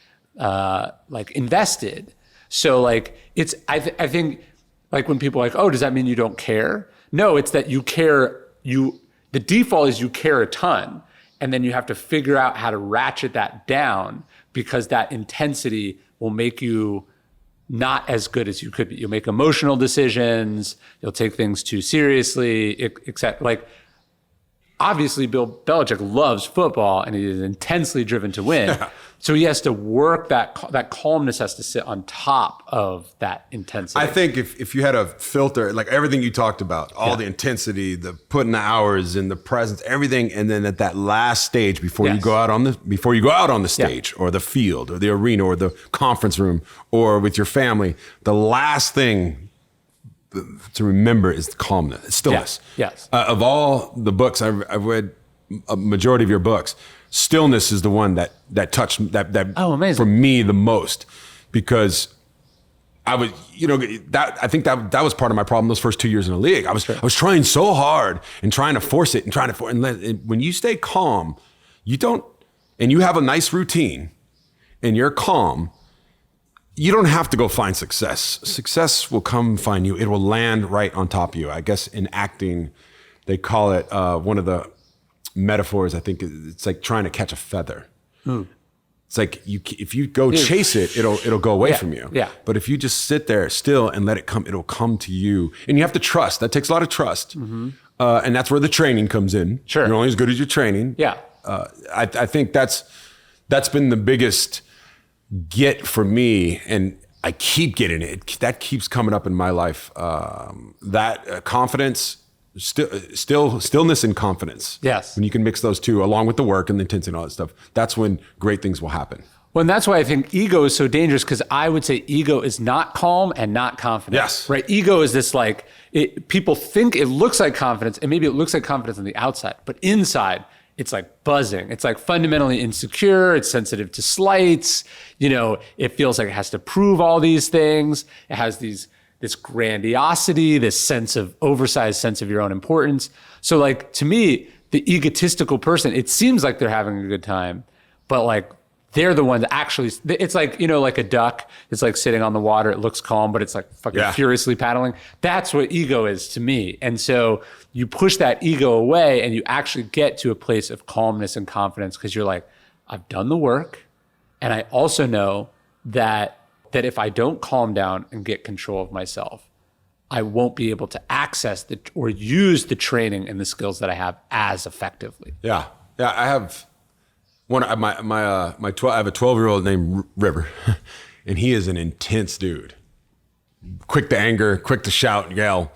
B: invested. So like I think like when people are like, oh, does that mean you don't care? No, it's that you care. The default is you care a ton. And then you have to figure out how to ratchet that down, because that intensity will make you not as good as you could be. You'll make emotional decisions. You'll take things too seriously, except like, obviously Bill Belichick loves football and he is intensely driven to win. Yeah. So he has to work that calmness has to sit on top of that intensity. I
A: think if you had a filter, like everything you talked about, all the intensity, the putting the hours in, the presence, everything, and then at that last stage before you go out on the stage or the field or the arena or the conference room or with your family, the last thing to remember is calmness, stillness.
B: Yes.
A: Of all the books I've read, a majority of your books, stillness is the one that touched that
B: amazing.
A: For me the most, because I was, I think that was part of my problem those first 2 years in the league. I was trying so hard and trying to force it and when you stay calm, and you have a nice routine and you're calm, you don't have to go find success. Success will come find you. It will land right on top of you. I guess in acting, they call it one of the metaphors. I think it's like trying to catch a feather. It's like if you go chase it, it'll go away from you.
B: Yeah.
A: But if you just sit there still and let it come, it'll come to you. And you have to trust. That takes a lot of trust. Mm-hmm. And that's where the training comes in.
B: Sure.
A: You're only as good as your training.
B: Yeah.
A: I think that's been the biggest get for me, and I keep getting it. That keeps coming up in my life. That confidence, stillness and confidence.
B: Yes.
A: When you can mix those two along with the work and the intensity and all that stuff, that's when great things will happen.
B: Well, and that's why I think ego is so dangerous, because I would say ego is not calm and not confident.
A: Yes.
B: Right? Ego is this people think it looks like confidence, and maybe it looks like confidence on the outside, but inside it's like buzzing. It's like fundamentally insecure. It's sensitive to slights. It feels like it has to prove all these things. It has this grandiosity, this oversized sense of your own importance. So like, to me, the egotistical person, it seems like they're having a good time, but like, they're the ones that actually, it's like, like a duck. It's like sitting on the water. It looks calm, but it's like fucking furiously paddling. That's what ego is to me. And so you push that ego away and you actually get to a place of calmness and confidence, because you're like, I've done the work. And I also know that if I don't calm down and get control of myself, I won't be able to access or use the training and the skills that I have as effectively.
A: Yeah. I have I have a 12-year-old named River, and he is an intense dude. Quick to anger, quick to shout and yell.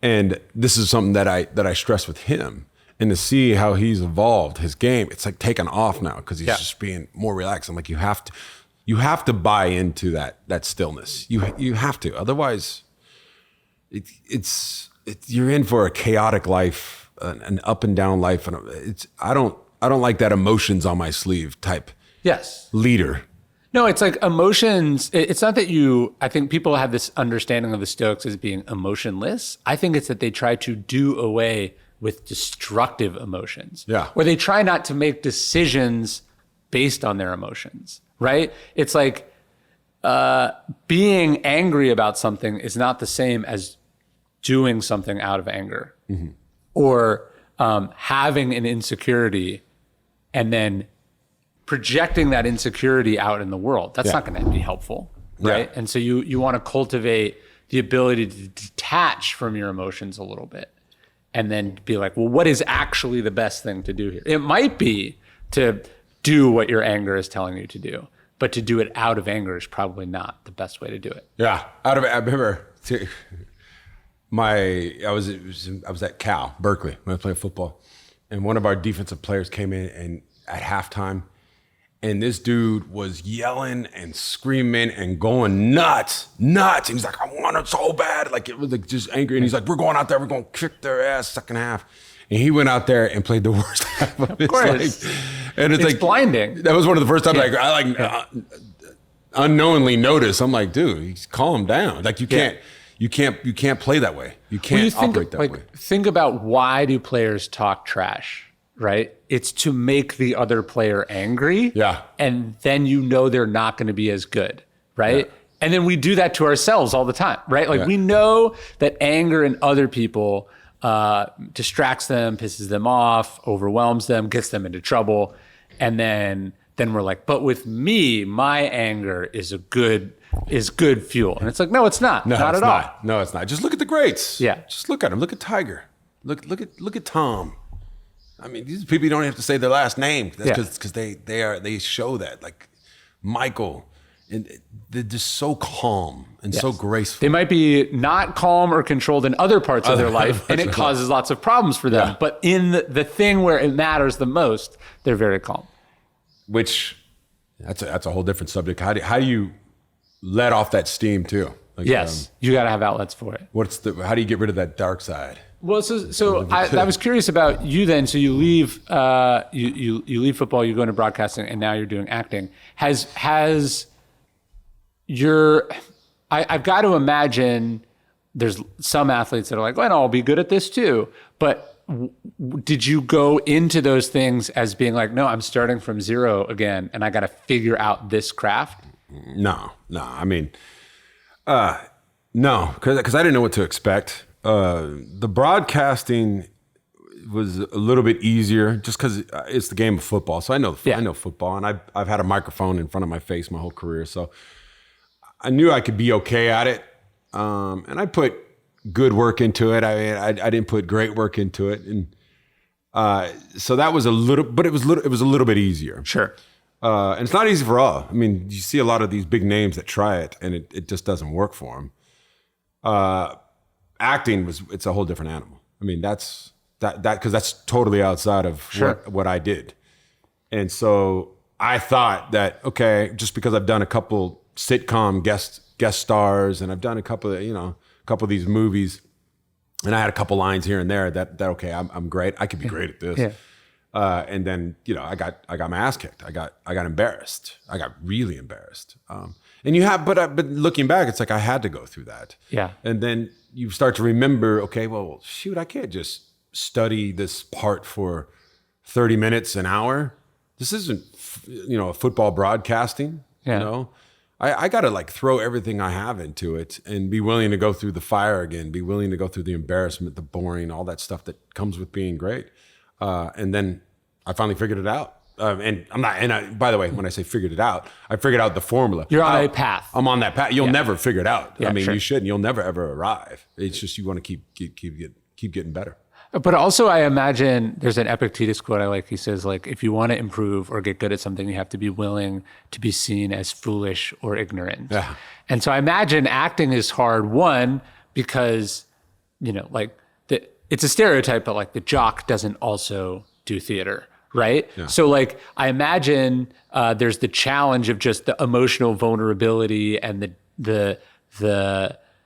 A: And this is something that I stress with him. And to see how he's evolved his game, it's like taken off now, because he's just being more relaxed. I'm like, you have to buy into that stillness. You have to, otherwise you're in for a chaotic life, an up and down life. And I don't like that emotions on my sleeve type leader.
B: No, it's like emotions. It's not that I think people have this understanding of the Stoics as being emotionless. I think it's that they try to do away with destructive emotions.
A: Yeah.
B: Or they try not to make decisions based on their emotions, right? It's like being angry about something is not the same as doing something out of anger. Mm-hmm. Or having an insecurity and then projecting that insecurity out in the world. That's not going to be helpful, right? And so you want to cultivate the ability to detach from your emotions a little bit, and then be like, well, what is actually the best thing to do here? It might be to do what your anger is telling you to do, but to do it out of anger is probably not the best way to do it.
A: Yeah, I remember I was at Cal, Berkeley, when I was playing football. And one of our defensive players came in and at halftime, and this dude was yelling and screaming and going nuts. And he's like, I want it so bad. Like, it was like just angry. And he's like, we're going out there, we're going to kick their ass second half. And he went out there and played the worst half of his life. And it's like
B: blinding.
A: That was one of the first times I unknowingly noticed. I'm like, dude, calm down. Like, you can't play that way. You can't operate that way.
B: Think about, why do players talk trash, right? It's to make the other player angry.
A: Yeah.
B: And then they're not going to be as good, right? Yeah. And then we do that to ourselves all the time, right? Like, we know that anger in other people distracts them, pisses them off, overwhelms them, gets them into trouble. And then we're like, but with me, my anger is good fuel. And it's like, no, it's not. Not at all.
A: No, it's not. Just look at the greats.
B: Yeah.
A: Just look at them. Look at Tiger. Look at Tom. I mean, these people, you don't have to say their last name. That's because they show that. Like Michael, and they're just so calm and so graceful.
B: They might be not calm or controlled in other parts of their life, and it causes lots of problems for them. Yeah. But in the thing where it matters the most, they're very calm.
A: Which that's a whole different subject. How do you let off that steam too? Like,
B: you got to have outlets for it.
A: How do you get rid of that dark side?
B: Well, so I was curious about you then. So you leave you leave football, you go into broadcasting, and now you're doing acting. Has your I've got to imagine there's some athletes that are like, well, I'll be good at this too. But did you go into those things as being like, no, I'm starting from zero again, and I got to figure out this craft?
A: No. I mean, no, because I didn't know what to expect. The broadcasting was a little bit easier just because it's the game of football. So I know football, and I've had a microphone in front of my face my whole career. So I knew I could be okay at it. And I put good work into it. I mean, I didn't put great work into it. And so that was it was a little bit easier.
B: Sure.
A: And it's not easy for all. I mean, you see a lot of these big names that try it and it just doesn't work for them. Acting it's a whole different animal. I mean, that's because that's totally outside of what I did. And so I thought that, okay, just because I've done a couple sitcom guest stars and I've done a couple of these movies, and I had a couple lines here and there that okay, I'm great. I could be great at this. Yeah. And then, I got my ass kicked. I got embarrassed. I got really embarrassed. But looking back, it's like I had to go through that. Yeah. And then you start to remember, okay, well, shoot, I can't just study this part for 30 minutes, an hour. This isn't, football broadcasting. Yeah. I got to like throw everything I have into it and be willing to go through the fire again, be willing to go through the embarrassment, the boring, all that stuff that comes with being great. And then I finally figured it out. By the way, when I say figured it out, I figured out the formula.
B: You're on a path.
A: I'm on that path. You'll never figure it out. Yeah, you shouldn't. You'll never ever arrive. It's just, you want to keep getting better.
B: But also, I imagine there's an Epictetus quote I like. He says, like, if you want to improve or get good at something, you have to be willing to be seen as foolish or ignorant. Yeah. And so I imagine acting is hard, one, because, it's a stereotype, but like the jock doesn't also do theater, right? Yeah. So like, I imagine there's the challenge of just the emotional vulnerability and the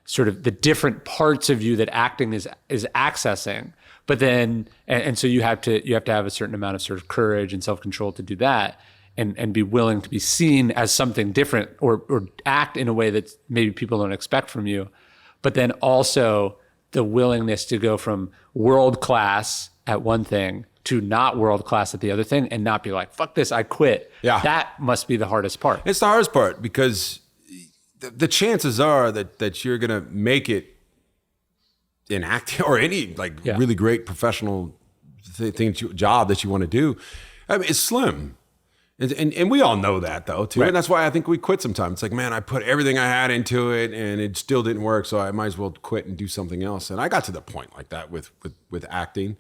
B: sort of the different parts of you that acting is accessing. But then, and so you have to have a certain amount of sort of courage and self-control to do that, and be willing to be seen as something different or act in a way that maybe people don't expect from you. But then also the willingness to go from world class at one thing to not world class at the other thing, and not be like, fuck this, I quit. Yeah. That must be the hardest part.
A: It's the hardest part, because the chances are that you're going to make it in acting or any really great professional job that you want to do. I mean, it's slim. And we all know that though too. Right. And that's why I think we quit sometimes. It's like, man, I put everything I had into it and it still didn't work. So I might as well quit and do something else. And I got to the point like that with acting.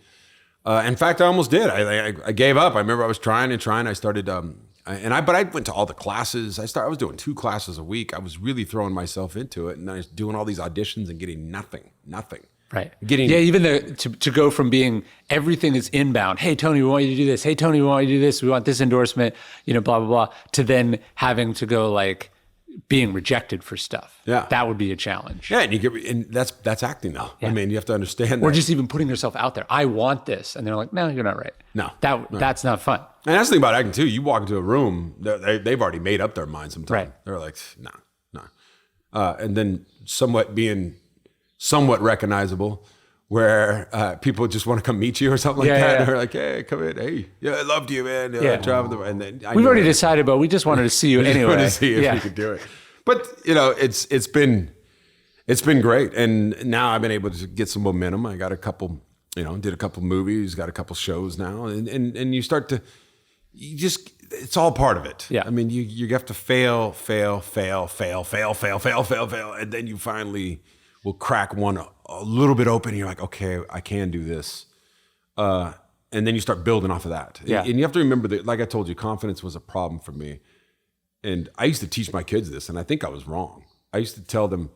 A: In fact, I almost did. I gave up. I remember I was trying. I started, but I went to all the classes. I was doing 2 classes a week. I was really throwing myself into it. And I was doing all these auditions and getting nothing.
B: Right. Even to go from being everything is inbound. Hey, Tony, we want you to do this. Hey, Tony, we want you to do this. We want this endorsement, blah, blah, blah. To then having to go like being rejected for stuff. Yeah. That would be a challenge.
A: Yeah. And that's acting though. Yeah. I mean, you have to understand that.
B: Or just even putting yourself out there. I want this. And they're like, no, you're not right.
A: No.
B: That's not fun.
A: And that's the thing about acting too. You walk into a room, they've already made up their mind sometimes.
B: Right.
A: They're like, no. And then somewhat recognizable, where people just want to come meet you or something like that. Yeah. And they're like, hey, come in. Hey, I loved you, man. And then
B: we've already decided, but we just wanted to see you anyway.
A: Wanted to see if we could do it. But it's been great, and now I've been able to get some momentum. I got a couple, did a couple movies, got a couple shows now, and you start to, it's all part of it.
B: Yeah.
A: I mean, you have to fail, and then you finally will crack one a little bit open, and you're like, okay, I can do this. And then you start building off of that. Yeah. And you have to remember that, like I told you, confidence was a problem for me. And I used to teach my kids this, and I think I was wrong. I used to tell them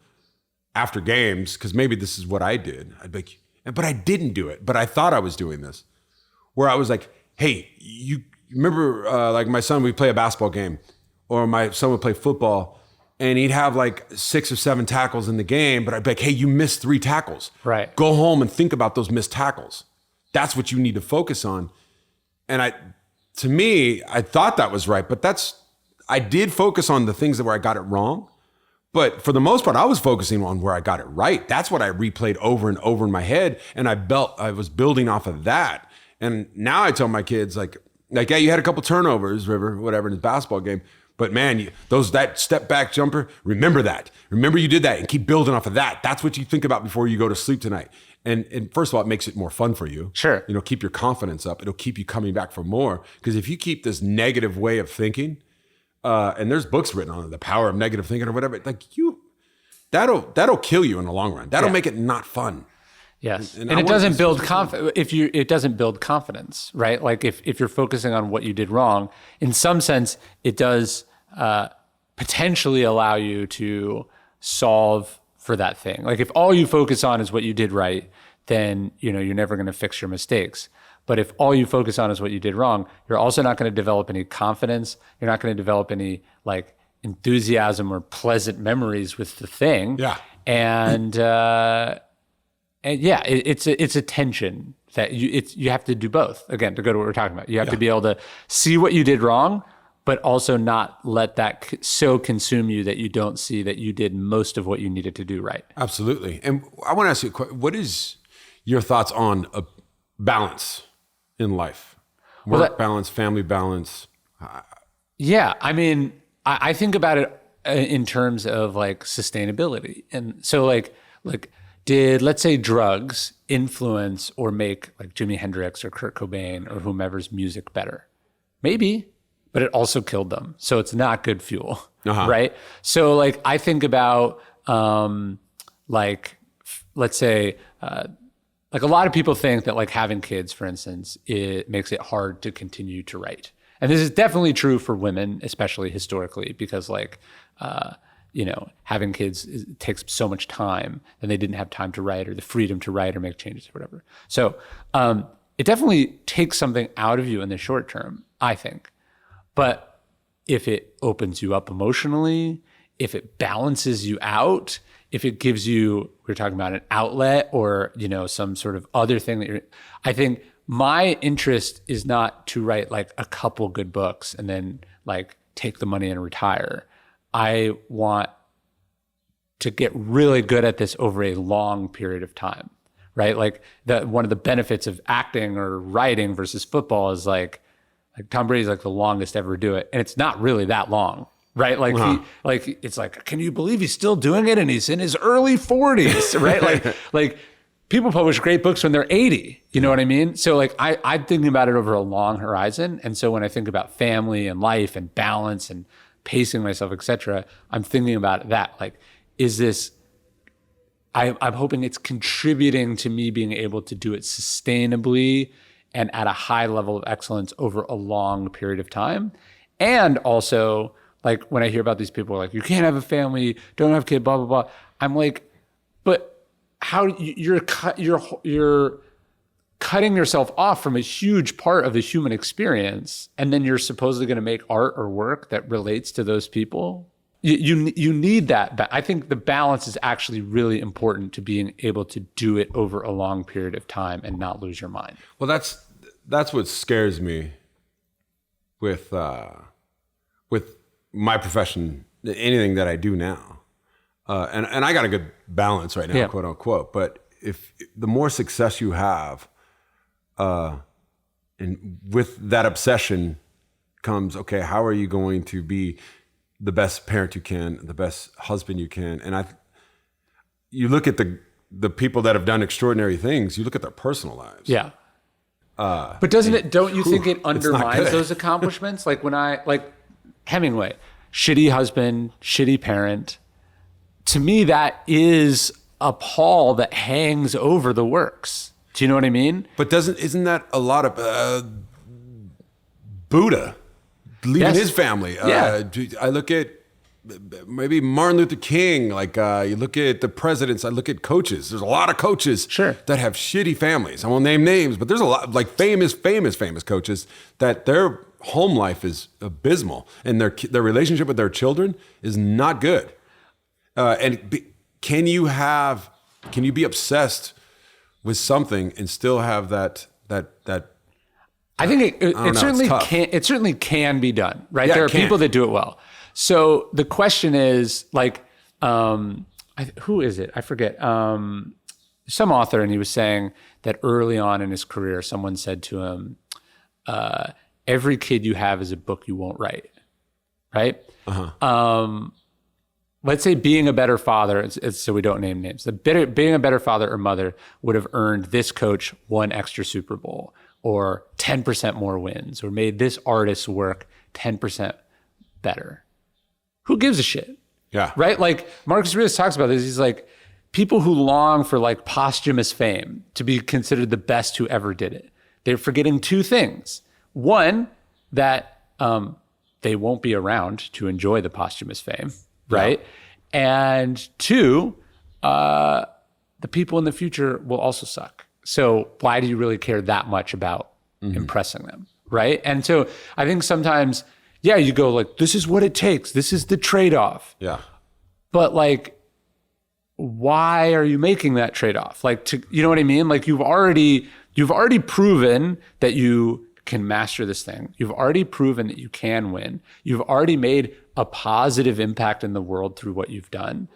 A: after games, because maybe this is what I did. I'd be like, but I didn't do it, but I thought I was doing this. Where I was like, hey, you remember, like my son, we'd play a basketball game, or my son would play football, and he'd have like 6 or 7 tackles in the game, but I'd be like, hey, you missed 3 tackles.
B: Right.
A: Go home and think about those missed tackles. That's what you need to focus on. And to me, I thought that was right, but I did focus on the things where I got it wrong. But for the most part, I was focusing on where I got it right. That's what I replayed over and over in my head. And I was building off of that. And now I tell my kids like, yeah, you had a couple turnovers, River, whatever, in the basketball game. But man, that step back jumper, remember that. Remember you did that, and keep building off of that. That's what you think about before you go to sleep tonight. And first of all, it makes it more fun for you.
B: Sure.
A: Keep your confidence up. It'll keep you coming back for more. Because if you keep this negative way of thinking, and there's books written on it, The Power of Negative Thinking or whatever, that'll kill you in the long run. That'll make it not fun.
B: Yes, and it doesn't build confidence. It doesn't build confidence, right? Like if you're focusing on what you did wrong, in some sense, it does potentially allow you to solve for that thing. Like if all you focus on is what you did right, then you're never going to fix your mistakes. But if all you focus on is what you did wrong, you're also not going to develop any confidence. You're not going to develop any like enthusiasm or pleasant memories with the thing.
A: Yeah.
B: And yeah, it's a tension that you have to do both. Again, to go to what we're talking about, you have to be able to see what you did wrong, but also not let that so consume you that you don't see that you did most of what you needed to do right.
A: Absolutely. And I want to ask you, what is your thoughts on a balance in life? Work balance, family balance?
B: Yeah. I mean, I think about it in terms of like sustainability. And so like did, let's say, drugs influence or make like Jimi Hendrix or Kurt Cobain or whomever's music better? Maybe, but it also killed them. So it's not good fuel, right? So like I think about like, let's say, like a lot of people think that like having kids, for instance, it makes it hard to continue to write. And this is definitely true for women, especially historically, because like, having kids takes so much time and they didn't have time to write or the freedom to write or make changes or whatever. So it definitely takes something out of you in the short term, I think. But if it opens you up emotionally, if it balances you out, if it gives you, we're talking about an outlet or, some sort of other thing I think my interest is not to write like a couple good books and then like take the money and retire. I want to get really good at this over a long period of time, right? Like one of the benefits of acting or writing versus football is like Tom Brady's like the longest ever do it. And it's not really that long, right? Like it's like, can you believe he's still doing it? And he's in his early 40s, right? like people publish great books when they're 80, you know what I mean? So like I'm thinking about it over a long horizon. And so when I think about family and life and balance and pacing myself, et cetera, I'm thinking about that. Like, is this, I'm hoping it's contributing to me being able to do it sustainably and at a high level of excellence over a long period of time. And also, like when I hear about these people like, you can't have a family, don't have kids, blah, blah, blah. I'm like, but how you're cutting yourself off from a huge part of the human experience, and then you're supposedly going to make art or work that relates to those people. You need that. But I think the balance is actually really important to being able to do it over a long period of time and not lose your mind.
A: Well, that's what scares me with my profession, anything that I do now, and I got a good balance right now, quote unquote. But if the more success you have, and with that obsession comes, okay, how are you going to be the best parent you can, the best husband you can? And you look at the people that have done extraordinary things, you look at their personal lives.
B: Yeah. But don't you think it undermines those accomplishments? Like like Hemingway, shitty husband, shitty parent. To me, that is a pall that hangs over the works. Do you know what I mean?
A: But isn't that a lot of Buddha leaving his family? I look at maybe Martin Luther King. Like you look at the presidents. I look at coaches. There's a lot of coaches that have shitty families. I won't name names, but there's a lot like famous coaches that their home life is abysmal and their relationship with their children is not good. Can you be obsessed with something and still have that?
B: I think it certainly can be done, right? Yeah, there are people that do it well. So the question is like, who is it? I forget. Some author, and he was saying that early on in his career, someone said to him, every kid you have is a book you won't write, right? Let's say being a better father, so we don't name names, being a better father or mother would have earned this coach one extra Super Bowl or 10% more wins or made this artist's work 10% better. Who gives a shit?
A: Yeah.
B: Right? Like Marcus Aurelius talks about this. He's like, people who long for like posthumous fame to be considered the best who ever did it, they're forgetting two things. One, that they won't be around to enjoy the posthumous fame. Right. Yeah. And two, the people in the future will also suck. So why do you really care that much about impressing them, right? And so I think sometimes, yeah, you go like, this is what it takes. This is the trade-off.
A: Yeah.
B: But like, why are you making that trade-off? Like, you know what I mean? Like you've already proven that you can master this thing. You've already proven that you can win. You've already made a positive impact in the world through what you've done.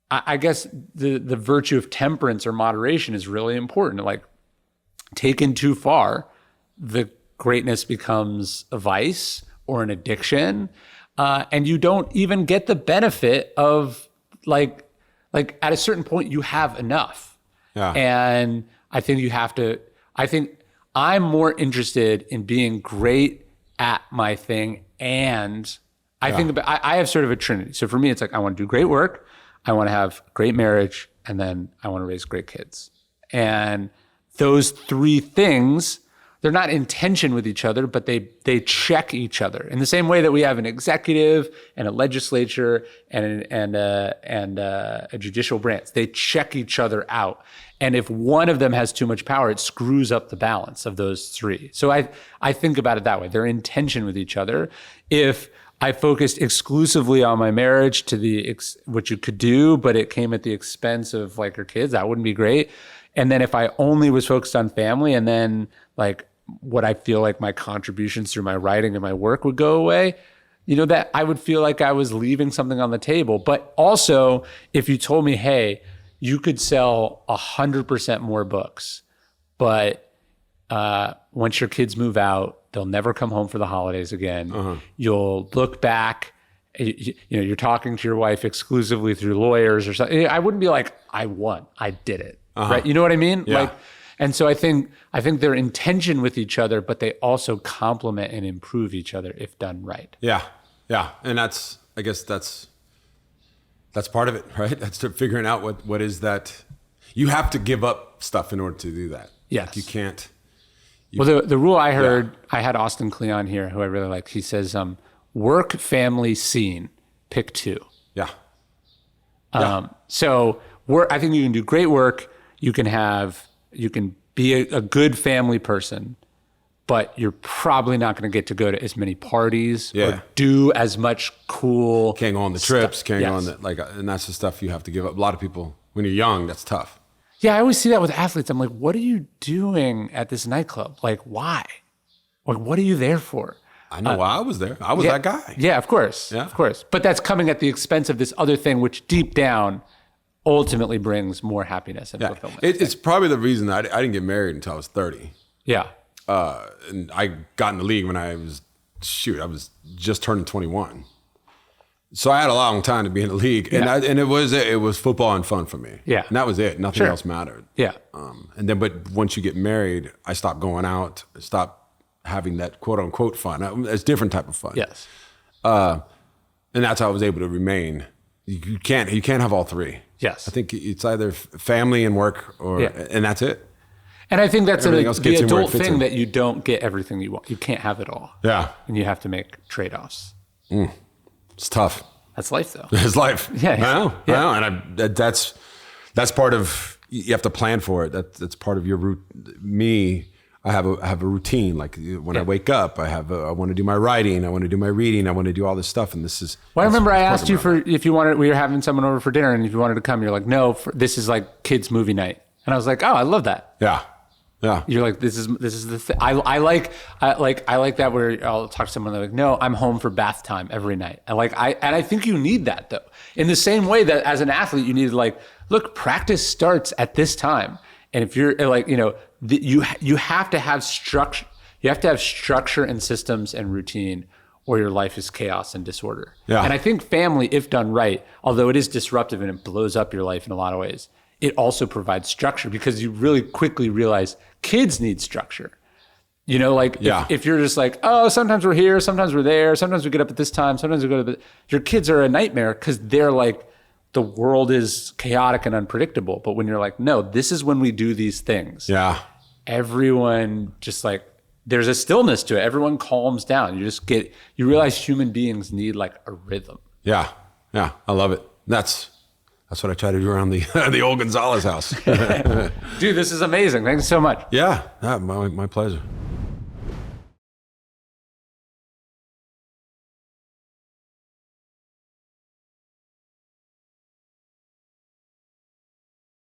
B: I guess the virtue of temperance or moderation is really important. Like taken too far, the greatness becomes a vice or an addiction. And you don't even get the benefit of like at a certain point you have enough.
A: Yeah.
B: And I think I'm more interested in being great at my thing. And I have sort of a trinity. So for me, it's like, I want to do great work. I want to have great marriage, and then I want to raise great kids. And those three things, they're not in tension with each other, but they check each other in the same way that we have an executive and a legislature and a judicial branch. They check each other out. And if one of them has too much power, it screws up the balance of those three. So I think about it that way. They're in tension with each other. If I focused exclusively on my marriage to what you could do, but it came at the expense of like your kids, that wouldn't be great. And then if I only was focused on family, and then like what I feel like my contributions through my writing and my work would go away, that I would feel like I was leaving something on the table. But also, if you told me, hey, you could sell 100% more books, but once your kids move out, they'll never come home for the holidays again. You'll look back, you're talking to your wife exclusively through lawyers or something. I wouldn't be like, I won, I did it, right? You know what I mean?
A: Yeah.
B: Like, and so I think they're in tension with each other, but they also complement and improve each other if done right.
A: Yeah, yeah, and I guess that's part of it, right? That's figuring out what is that. You have to give up stuff in order to do that.
B: Yes,
A: like you can't.
B: Well, the rule I heard, I had Austin Kleon here, who I really like. He says, work, family, scene, pick two.
A: Yeah.
B: So I think you can do great work. You can be a good family person, but you're probably not going to get to go to as many parties or do as much cool.
A: Can't go on the trips, can't go on and that's the stuff you have to give up. A lot of people, when you're young, that's tough.
B: Yeah, I always see that with athletes. I'm like, what are you doing at this nightclub? Like, why? Like, what are you there for?
A: I know why I was there. I was that guy.
B: Yeah, of course.
A: Yeah.
B: Of course. But that's coming at the expense of this other thing, which deep down ultimately brings more happiness and fulfillment.
A: It's probably the reason that I didn't get married until I was 30.
B: Yeah.
A: And I got in the league when I was just turning 21. So I had a long time to be in the league, and it was football and fun for me.
B: Yeah,
A: and that was it. Nothing else mattered.
B: Yeah.
A: But once you get married, I stopped going out. I stopped having that quote unquote fun. It's a different type of fun.
B: Yes.
A: And that's how I was able to remain. You can't have all three.
B: Yes.
A: I think it's either family and work, and that's it.
B: And I think that's the adult thing
A: that
B: you don't get everything you want. You can't have it all.
A: Yeah.
B: And you have to make trade-offs.
A: It's tough.
B: That's life, though.
A: It's life.
B: Yeah.
A: I know. And that's part of, you have to plan for it. That's part of your route. Me, I have a routine. Like when I wake up, I want to do my writing. I want to do my reading. I want to do all this stuff. And this is.
B: Well, I remember I asked you if you wanted, we were having someone over for dinner, and if you wanted to come, you're like, no, this is like kids movie night. And I was like, oh, I love that.
A: Yeah. Yeah.
B: You're like, this is the thing. I like that where I'll talk to someone, they're like, no, I'm home for bath time every night. And I think you need that though. In the same way that as an athlete, you need to like, look, practice starts at this time. And if you're like, you have to have structure. You have to have structure and systems and routine, or your life is chaos and disorder. Yeah. And I think family, if done right, although it is disruptive and it blows up your life in a lot of ways, it also provides structure, because you really quickly realize kids need structure. If you're just like, oh, sometimes we're here, sometimes we're there, sometimes we get up at this time, sometimes we go to your kids are a nightmare, because they're like, the world is chaotic and unpredictable. But when you're like, no, this is when we do these things. Yeah. Everyone just like, there's a stillness to it. Everyone calms down. You realize human beings need like a rhythm.
A: Yeah. Yeah. I love it. That's That's what I try to do around the the old Gonzalez house.
B: Dude, this is amazing. Thanks so much.
A: Yeah, my pleasure.